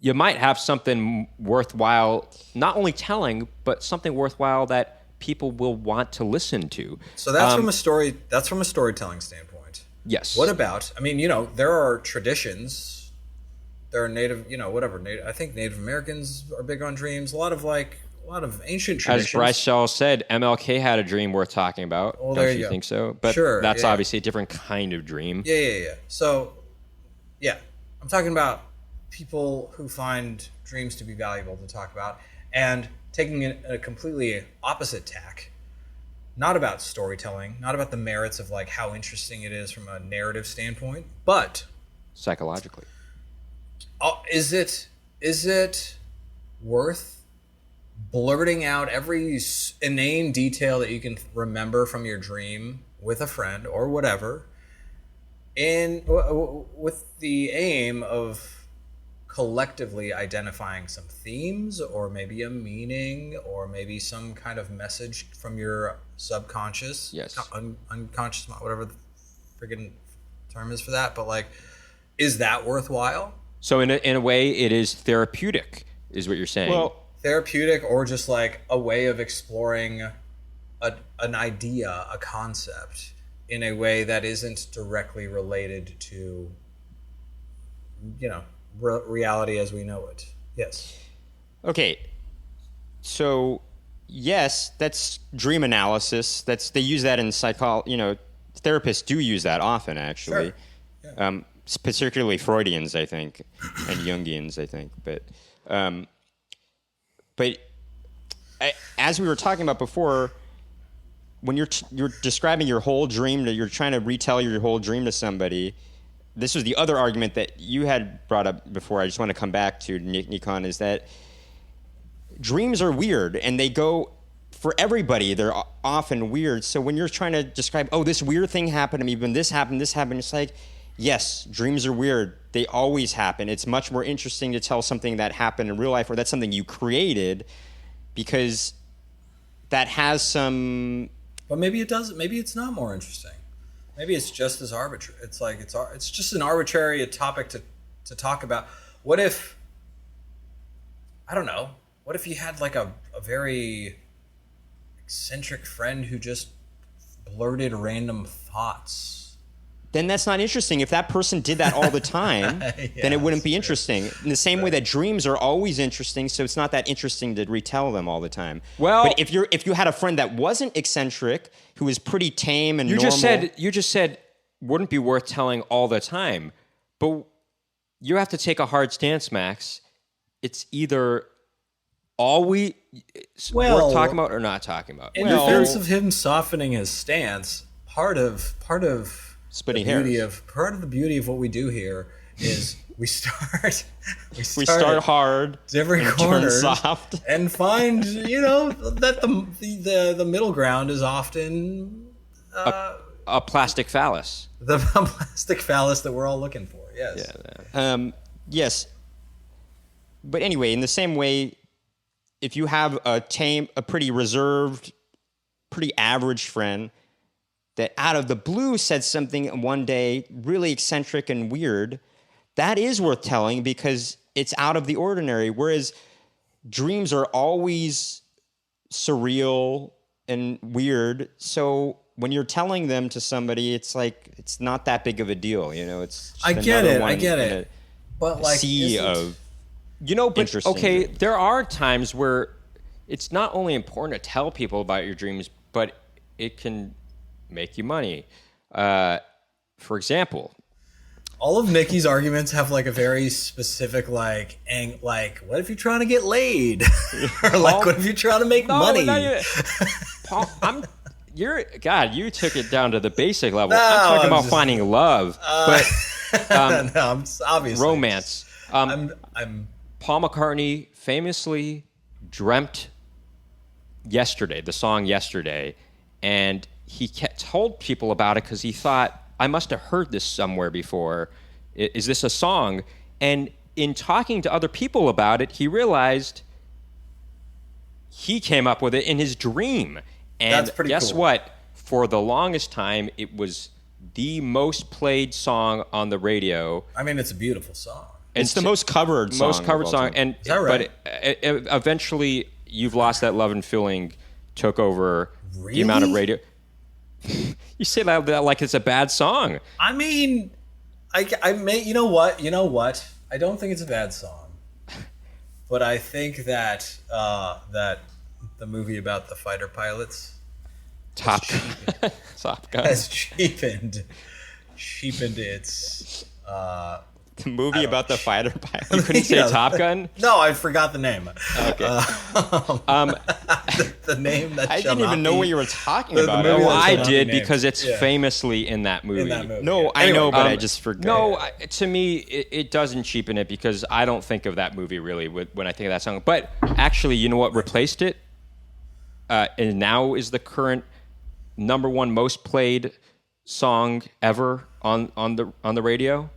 B: You might have something worthwhile, not only telling, but something worthwhile that people will want to listen to.
C: So that's from a story. That's from a storytelling standpoint.
B: Yes.
C: What about? I mean, there are traditions. There are native. I think Native Americans are big on dreams. A lot of ancient traditions.
B: As Bryce Shaw said, MLK had a dream worth talking about.
C: Well,
B: Don't you think so? But
C: sure,
B: that's obviously a different kind of dream.
C: Yeah. So, I'm talking about people who find dreams to be valuable to talk about, and taking a completely opposite tack. Not about storytelling, not about the merits of how interesting it is from a narrative standpoint, but
B: psychologically.
C: Is it worth blurting out every inane detail that you can remember from your dream with a friend or whatever, with the aim of collectively identifying some themes or maybe a meaning or maybe some kind of message from your subconscious, unconscious, whatever the friggin' term is for that, but is that worthwhile?
B: So in a way, it is therapeutic, is what you're saying.
A: Well,
C: therapeutic, or just a way of exploring an idea, a concept, in a way that isn't directly related to, reality as we know it. Yes.
A: Okay. So, yes, that's dream analysis. They use that in psychology. Therapists do use that often, actually.
C: Sure. Yeah.
A: Particularly Freudians, I think, and Jungians, I think. But as we were talking about before, when you're describing your whole dream, you're trying to retell your whole dream to somebody. This was the other argument that you had brought up before. I just want to come back to Nickon, is that dreams are weird, and they go for everybody. They're often weird. So when you're trying to describe, oh, this weird thing happened to me, when this happened, it's like, yes, dreams are weird. They always happen. It's much more interesting to tell something that happened in real life, or that's something you created, because that has some.
C: But maybe it doesn't. Maybe it's not more interesting. Maybe it's just as arbitrary. It's like it's just an arbitrary topic to talk about. What if, I don't know, what if you had like a very eccentric friend who just blurted random thoughts?
A: Then that's not interesting. If that person did that all the time, then it wouldn't be interesting. In the same way that dreams are always interesting, so it's not that interesting to retell them all the time.
B: Well,
A: but if you had a friend that wasn't eccentric, who was pretty tame and normal,
B: you just said wouldn't be worth telling all the time, but you have to take a hard stance, Max. It's either worth talking about or not talking about.
C: In defense of him softening his stance, part of
A: splitting
C: hairs. Part of the beauty of what we do here is we start
A: hard,
C: every corner,
A: soft,
C: and find that the middle ground is often
B: a plastic phallus.
C: The plastic phallus that we're all looking for. Yes.
A: Yeah. Yes. But anyway, in the same way, if you have a pretty reserved, pretty average friend that out of the blue said something one day really eccentric and weird, that is worth telling because it's out of the ordinary. Whereas dreams are always surreal and weird. So when you're telling them to somebody, it's like, it's not that big of a deal. It's just
C: I get it. But like,
A: sea of
B: but okay,
A: dreams.
B: there are times where it's not only important to tell people about your dreams, but it can make you money. For example,
C: all of Nicky's arguments have like a very specific like what if you're trying to get laid, or like what if you're trying to make money?
B: Paul, you took it down to the basic level. I'm talking about finding love, but
C: no, I'm obviously
B: romance.
C: I'm
B: Paul McCartney famously dreamt the song Yesterday, and he told people about it because he thought, I must have heard this somewhere before. Is this a song? And in talking to other people about it, he realized he came up with it in his dream. And
C: that's pretty
B: guess
C: cool.
B: what? For the longest time, it was the most played song on the radio.
C: I mean, it's a beautiful song.
A: It's the most covered song.
B: Most covered song. And,
C: is that right?
B: But eventually, You've Lost That Love and Feeling took over
C: really?
B: The amount of radio. You say that like it's a bad song.
C: I mean, I may, you know what? I don't think it's a bad song, but I think that that the movie about the fighter pilots,
B: Top Gun,
A: has
C: cheapened its.
A: The movie about the fighter pilot.
B: You couldn't say Top Gun?
C: No, I forgot the name.
A: Okay.
C: The name that
A: I didn't even know what you were talking about.
B: Oh, I did because it's famously in that movie.
A: No, I know, but I just forgot.
B: No, to me, it doesn't cheapen it because I don't think of that movie really when I think of that song. But actually, you know what replaced it? And now is the current number one most played song ever on the radio.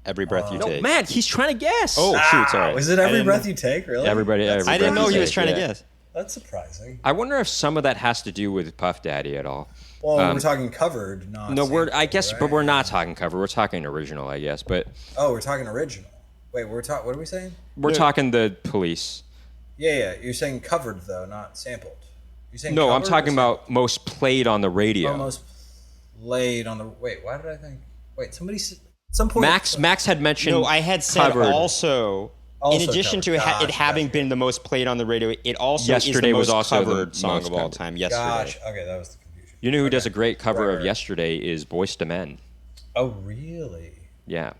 A: Every Breath You Take.
B: No, man, he's trying to guess.
A: Oh, shoot, sorry.
C: Was it Every Breath You Take, really?
B: Every
A: I didn't know he was trying to guess.
C: That's surprising.
B: I wonder if some of that has to do with Puff Daddy at all.
C: Well, we're talking covered, not
B: No,
C: sampled,
B: I guess,
C: right?
B: but we're not talking cover. We're talking original, I guess. But
C: we're talking original. Wait, what are we saying?
B: we're talking the Police.
C: Yeah. You're saying covered though, not sampled. You're saying
B: No, I'm
C: covered
B: talking
C: or
B: about most played on the radio.
C: almost played on the. Wait, why did I think? Wait, somebody. Some point.
B: Max had mentioned.
A: No, I had said
B: covered.
A: Also in addition
C: covered.
A: to it having been the most played on the radio, it also
B: Yesterday
A: is the most
B: was also
A: covered
B: the
A: song
B: most
A: of all
B: covered.
A: time. Yesterday.
C: Gosh, okay, that was the confusion.
B: You know who does a great cover
C: Right.
B: of Yesterday is Boyz II Men.
C: Oh, really?
B: Yeah.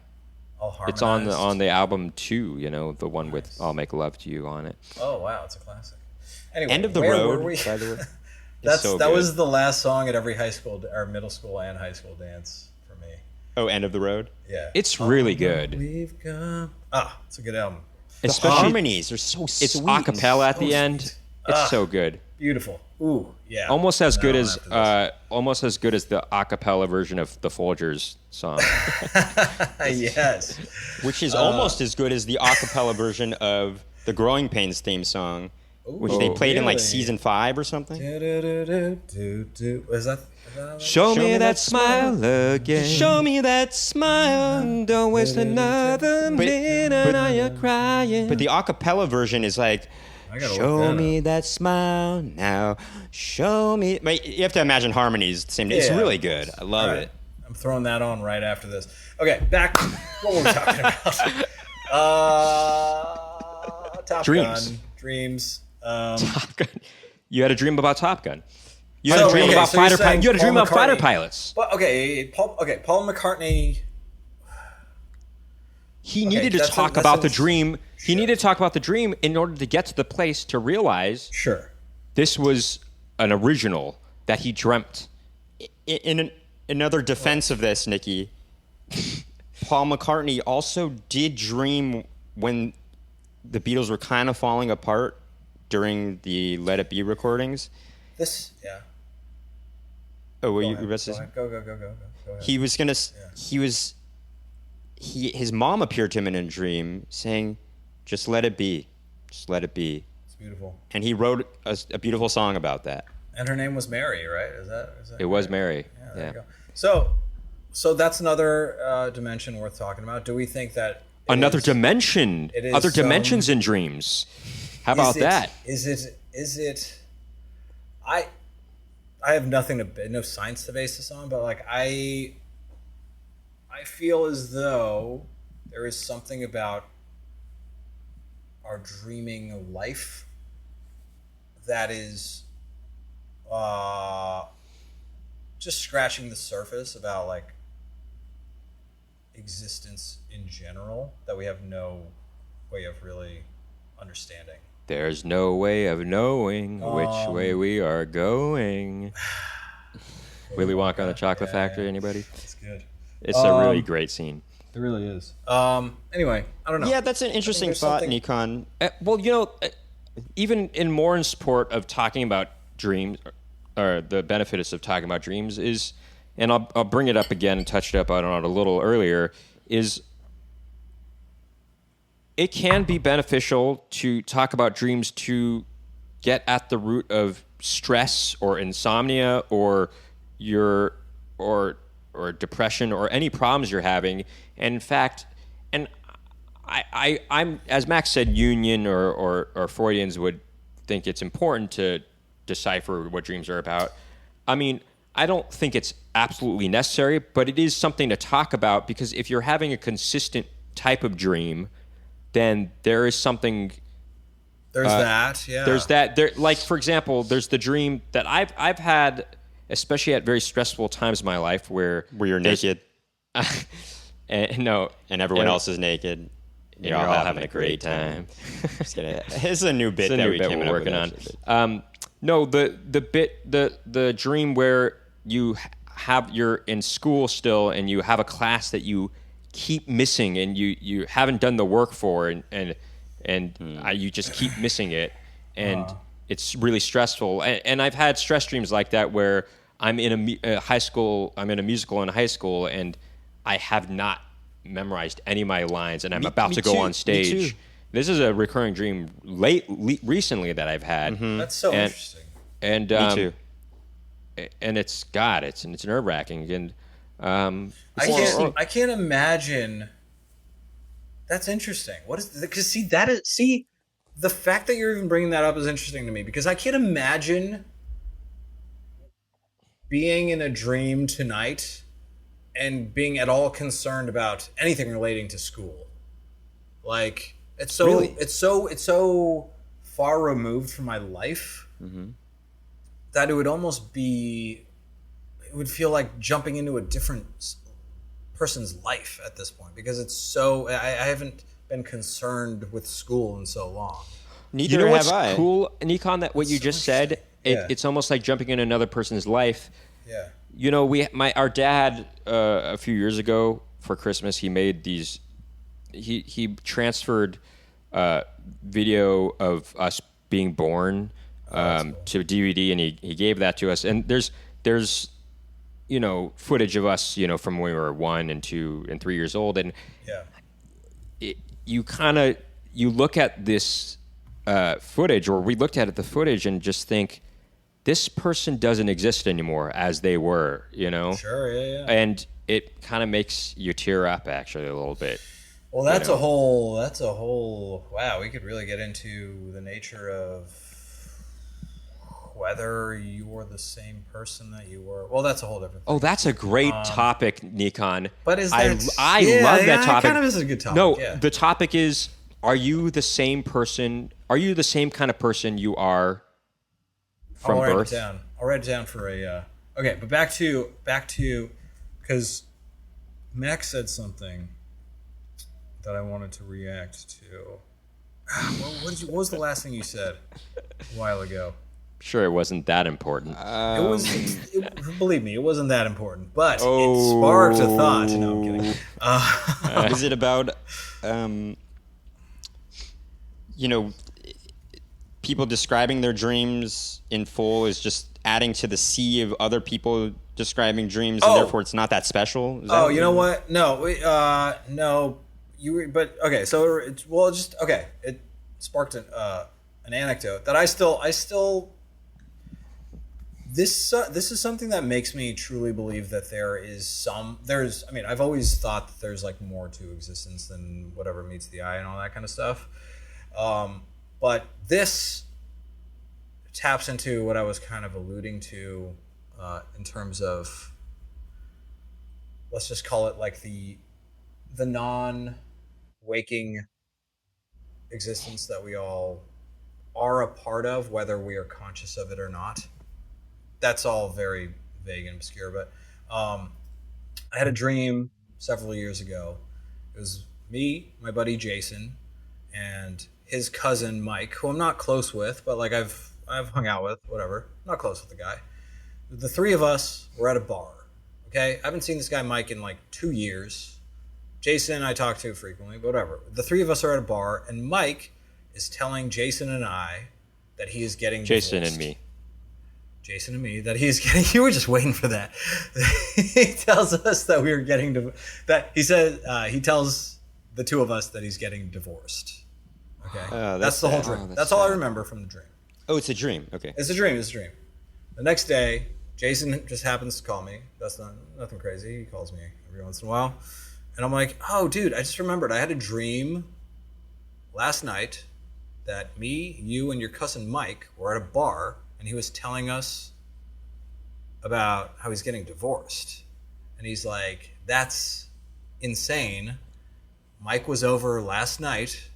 C: All harmonized.
B: It's on the album 2, the one with I'll Make Love to You on it.
C: Oh wow, it's a classic. Anyway,
A: End of the
C: where
A: Road,
C: were we?
A: by the way.
C: That was the last song at every high school or middle school and high school dance for me.
A: Oh, End of the Road?
C: Yeah.
B: It's really good.
C: We've come. It's a good album.
A: Especially harmonies are so sweet.
B: It's a cappella at the
C: so
B: end.
C: sweet.
B: It's so good.
C: Beautiful. Ooh, yeah.
B: Almost as good as the a cappella version of the Folgers song.
C: Yes.
A: Which is almost as good as the a cappella version of the Growing Pains theme song, which they played in like season 5 or something.
C: Was that
B: Show me that smile again. Show me that smile. Don't waste another minute on your crying.
A: But the a cappella version is like, show me that smile now. Show me. You have to imagine harmonies the same day. It's really good. I love it.
C: I'm throwing that on right after this. Okay, back to what we're talking about. Top
B: Dreams.
C: Gun. Dreams.
B: Top Gun. You had a dream about Top Gun. You had a dream about fighter pilots. You had a dream about fighter pilots.
C: But Paul McCartney.
B: He needed to talk about the dream. He needed to talk about the dream in order to get to the place to realize this was an original that he dreamt.
A: In another defense of this, Nicky, Paul McCartney also did dream when the Beatles were kind of falling apart during the Let It Be recordings. Oh, were you about to say?
C: Go ahead.
A: He was gonna. His mom appeared to him in a dream, saying, "Just let it be, just let it be."
C: It's beautiful.
A: And he wrote a beautiful song about that.
C: And her name was Mary, right? Is that
B: it was Mary.
C: Yeah. There you go. So that's another dimension worth talking about. Do we think that
B: another dimension? Other dimensions in dreams. How about that?
C: Is it? I have no science to base this on, but like I feel as though there is something about our dreaming life that is just scratching the surface about like existence in general that we have no way of really understanding.
B: There's no way of knowing which way we are going. Willy Wonka and the Chocolate Factory, anybody?
C: It's good.
B: It's a really great scene.
C: It really is. Anyway, I don't know.
A: Yeah, that's an interesting thought, Nickon.
B: Well, even more in support of talking about dreams, or the benefits of talking about dreams is, and I'll bring it up again and touch it up on it a little earlier, is it can be beneficial to talk about dreams to get at the root of stress or insomnia or or depression or any problems you're having. And in fact, and I'm as Max said, Jungian or Freudians would think it's important to decipher what dreams are about. I mean, I don't think it's absolutely necessary, but it is something to talk about, because if you're having a consistent type of dream, then there is something.
C: There's that, yeah.
B: There's that. Like, for example, there's the dream that I've had, especially at very stressful times in my life, where
A: you're naked,
B: and
A: everyone else is naked.
B: And you're all having a great time.
A: Just kidding. This is a new bit that we're
B: working on. No, the dream where you're in school still and you have a class that you keep missing and you haven't done the work for and you just keep missing it, and it's really stressful. And I've had stress dreams like that where I'm in a high school. I'm in a musical in high school, and I have not memorized any of my lines, and I'm about to go on stage. This is a recurring dream recently that I've had.
C: Mm-hmm. That's so interesting.
B: And
A: me too.
B: And it's nerve wracking. And
C: I can't imagine. That's interesting. What is because the fact that you're even bringing that up is interesting to me, because I can't imagine being in a dream tonight and being at all concerned about anything relating to school. Like, it's so far removed from my life that it would feel like jumping into a different person's life at this point, because it's so I haven't been concerned with school in so long.
A: Neither
B: you know what's
A: have I.
B: cool, Nickon, that what you just said, it's almost like jumping in another person's life.
C: Yeah.
B: You know, our dad a few years ago for Christmas, he made these. He transferred video of us being born
C: cool.
B: to DVD, and he gave that to us. And there's footage of us from when we were 1 and 2 and 3 years old, and you look at this footage, or we looked at the footage and just think, this person doesn't exist anymore as they were,
C: Sure, yeah.
B: And it kind of makes you tear up actually a little bit.
C: Well, that's a whole, wow, we could really get into the nature of whether you're the same person that you were. Well, that's a whole different thing.
B: Oh, that's a great topic, Nickon.
C: But
B: I love that topic.
C: It kind of is a good topic.
B: No,
C: yeah.
B: The topic is, are you the same person? Are you the same kind of person you are from birth?
C: I'll write it down for a. Okay, but back to because Max said something that I wanted to react to. What was the last thing you said a while ago?
B: Sure, it wasn't that important.
C: Believe me, it wasn't that important, but it sparked a thought. No, I'm kidding.
A: Was it about, people describing their dreams in full is just adding to the sea of other people describing dreams, and therefore it's not that special?
C: You know what? No, no. But okay. So it sparked an anecdote that I still. This is something that makes me truly believe that I've always thought that there's like more to existence than whatever meets the eye and all that kind of stuff. But this taps into what I was kind of alluding to in terms of, let's just call it like the non-waking existence that we all are a part of, whether we are conscious of it or not. That's all very vague and obscure, but I had a dream several years ago. It was me, my buddy Jason, and his cousin Mike, who I'm not close with, but like I've hung out with, whatever. I'm not close with the guy. The three of us were at a bar. Okay, I haven't seen this guy Mike in like 2 years. Jason I talk to frequently, but whatever. The three of us are at a bar, and Mike is telling Jason and I that he is getting
B: Jason
C: divorced.
B: and me,
C: that he's getting. You were just waiting for that. He tells us that we are getting he says he tells the two of us that he's getting divorced. Okay, that's the whole dream. That's all I remember from the dream.
A: Oh, it's a dream. Okay,
C: it's a dream. The next day, Jason just happens to call me. That's nothing crazy. He calls me every once in a while, and I'm like, "Oh, dude, I just remembered. I had a dream last night that me, you, and your cousin Mike were at a bar." And he was telling us about how he's getting divorced. And he's like, that's insane. Mike was over last night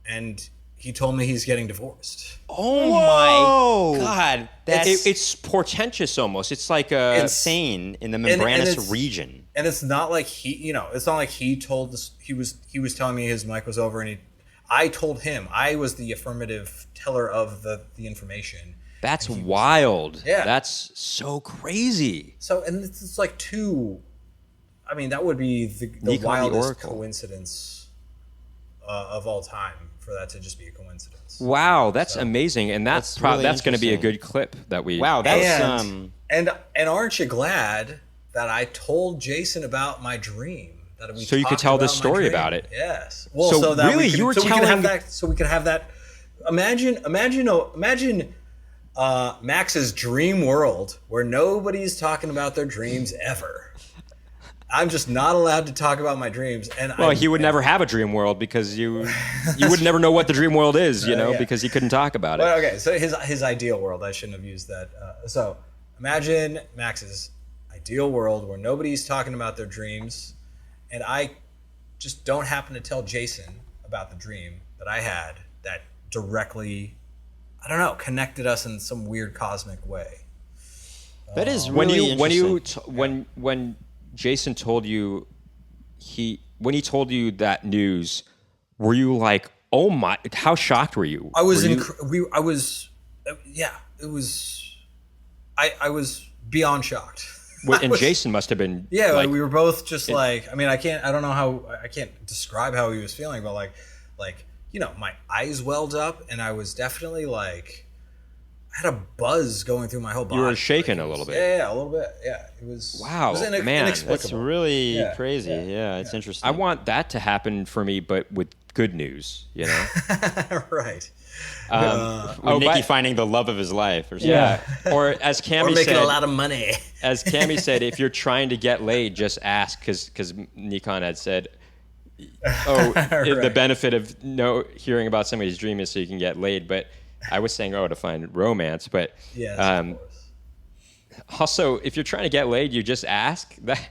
C: and he told me he's getting divorced.
A: Oh my God.
B: It's portentous almost. It's like
A: insane in the membranous region.
C: And it's not like it's not like he told us, he was telling me his mic was over, and I told him. I was the affirmative teller of the information.
B: That's wild.
C: Yeah.
B: That's so crazy.
C: So, and it's like that would be the wildest coincidence of all time, for that to just be a coincidence.
B: Wow, that's amazing. And that's
A: really
B: going to be a good clip that we...
A: Wow, that's...
C: And aren't you glad that I told Jason about my dream?
B: So you could tell the story about it.
C: Yes. Well, so that really, we could have that. Imagine Max's dream world where nobody's talking about their dreams ever. I'm just not allowed to talk about my dreams, and
B: he would never have a dream world because you would never know what the dream world is, because he couldn't talk about it.
C: But, okay, so his ideal world. I shouldn't have used that. So imagine Max's ideal world where nobody's talking about their dreams. And I just don't happen to tell Jason about the dream that I had that directly, connected us in some weird cosmic way.
A: That is really
B: interesting. When Jason told you when he told you that news, were you like, oh my? How shocked were you?
C: I was. I was beyond shocked.
B: And Jason must have been.
C: Yeah, we were both just I can't describe how he was feeling, but like my eyes welled up, and I was definitely like, I had a buzz going through my whole body.
B: You were shaking a little bit.
C: Yeah, a little bit. Yeah, it was.
B: Wow,
C: it was
B: man,
C: inexplicable.
A: That's really crazy. Yeah, it's interesting.
B: I want that to happen for me, but with good news,
C: Right.
A: Nicky finding the love of his life or something.
B: Yeah. Or as Cammie
C: We're making
B: said,
C: a lot of money.
B: as Cammie said, if you're trying to get laid, just ask, because Nickon had said, the benefit of hearing about somebody's dream is so you can get laid. But I was saying, to find romance. But
C: of course.
B: Also, if you're trying to get laid, you just ask. That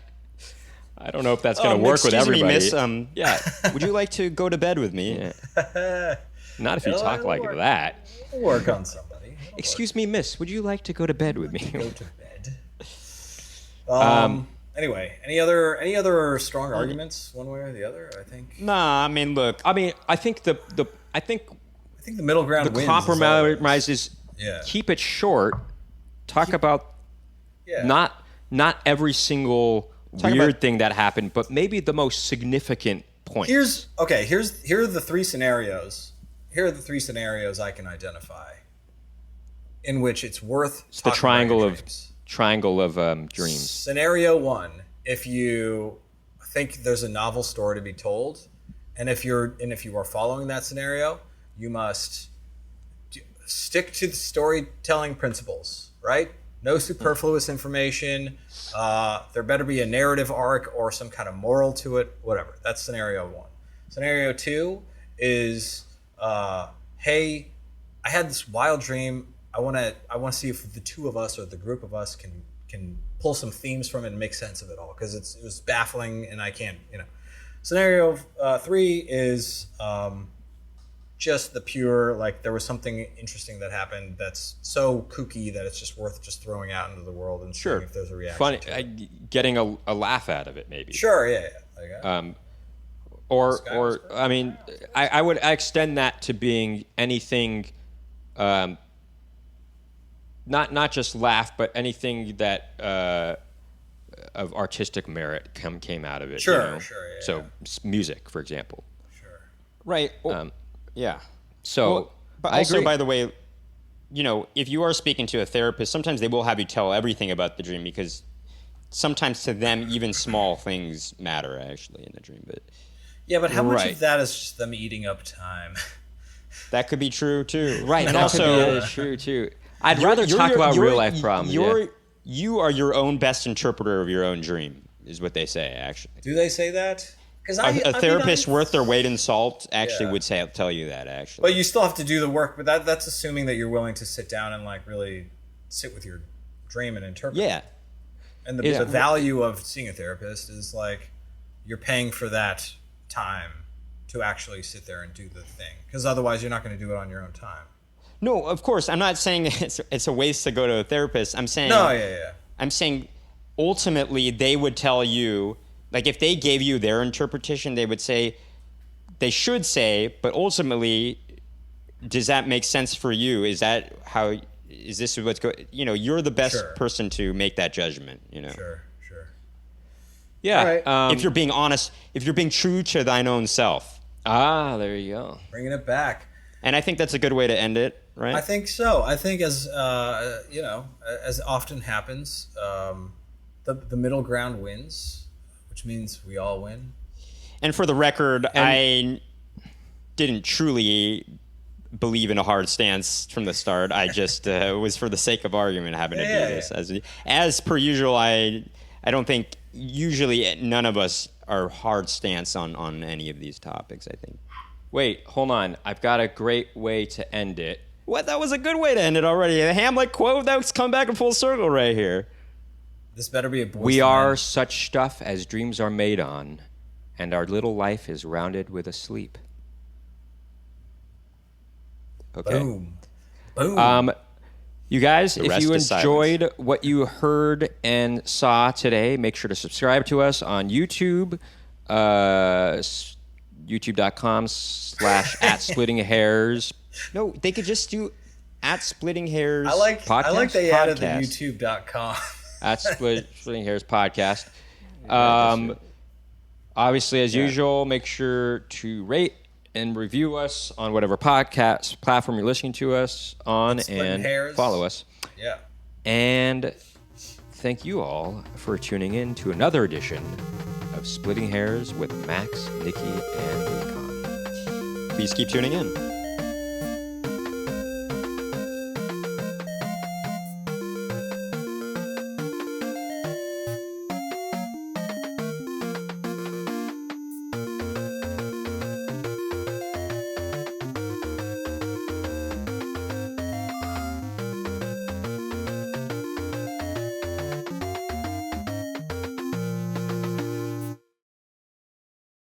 B: I don't know if that's going to work with everybody.
A: Excuse me, miss. Would you like to go to bed with me?
B: Yeah. Not if you talk like that.
C: We'll work on somebody.
B: Excuse me, miss. Would you like to go to bed with me?
C: Go to bed. Anyway, any other strong arguments, one way or the other? I think.
A: Nah, I mean, look.
B: I think the
C: middle ground.
B: The
C: wins
B: compromise is
C: Yeah.
B: keep it short. Talk about not every single weird thing that happened, but maybe the most significant point.
C: Here are the three scenarios. Here are the three scenarios I can identify in which it's worth
B: It's the
C: talking about your
B: triangle of dreams.
C: Scenario one: if you think there's a novel story to be told, and if you are following that scenario, you must stick to the storytelling principles, right? No superfluous information. There better be a narrative arc or some kind of moral to it, whatever. That's scenario one. Scenario two is, hey, I had this wild dream. I want to see if the two of us or the group of us can pull some themes from it and make sense of it all, because it was baffling and I can't, Scenario three is just the pure, like, there was something interesting that happened that's so kooky that it's just worth just throwing out into the world and seeing if there's a reaction.
B: Funny, getting a laugh out of it, maybe.
C: Sure, yeah.
B: Or I mean, I would extend that to being anything, not just laugh, but anything that of artistic merit came out of it.
C: Sure, yeah.
B: So music, for example.
C: Sure.
A: Right. Yeah.
B: So,
A: but also, by the way, if you are speaking to a therapist, sometimes they will have you tell everything about the dream, because sometimes to them, even small things matter actually in the dream. But
C: yeah, but how much of that is just them eating up time?
A: That could be true too.
B: Right.
A: And
B: that
A: also,
B: could be true too. I'd rather talk about real life problems.
A: You are your own best interpreter of your own dream, is what they say, actually.
C: Do they say that? Because
A: a therapist worth their weight in salt actually would tell you that, actually.
C: But you still have to do the work. But that's assuming that you're willing to sit down and like really sit with your dream and interpret.
A: Yeah.
C: And the value of seeing a therapist is like you're paying for that time to actually sit there and do the thing. Because otherwise you're not going to do it on your own time.
A: No, of course. I'm not saying it's a waste to go to a therapist. I'm saying I'm saying ultimately they would tell you, like, if they gave you their interpretation, they should say, but ultimately, does that make sense for you? Is this what's going? You're the best person to make that judgment.
C: Sure.
B: Yeah.
C: Right.
A: If you're being honest, if you're being true to thine own self.
B: There you go.
C: Bringing it back.
A: And I think that's a good way to end it, right?
C: I think so. I think as often happens, the middle ground wins, which means we all win.
A: And for the record, I didn't truly believe in a hard stance from the start. I just was for the sake of argument having to do this. As per usual, I don't think usually none of us are hard stance on any of these topics, I think.
B: Wait, hold on. I've got a great way to end it.
A: What? That was a good way to end it already. A Hamlet quote that's come back in full circle right here.
C: This better be a boy.
B: We are such stuff as dreams are made on, and our little life is rounded with a sleep. Okay.
C: Boom.
B: You guys, if you enjoyed what you heard and saw today, make sure to subscribe to us on YouTube. YouTube.com/@splittinghairs.
A: No, they could just do @splittinghairs.
C: I like they added the YouTube.com.
B: @splittinghairs podcast. Obviously, as usual, make sure to rate and review us on whatever podcast platform you're listening to us on, and follow us.
C: Yeah.
B: And thank you all for tuning in to another edition of Splitting Hairs with Max, Nicky, and Nickon.
A: Please keep tuning in.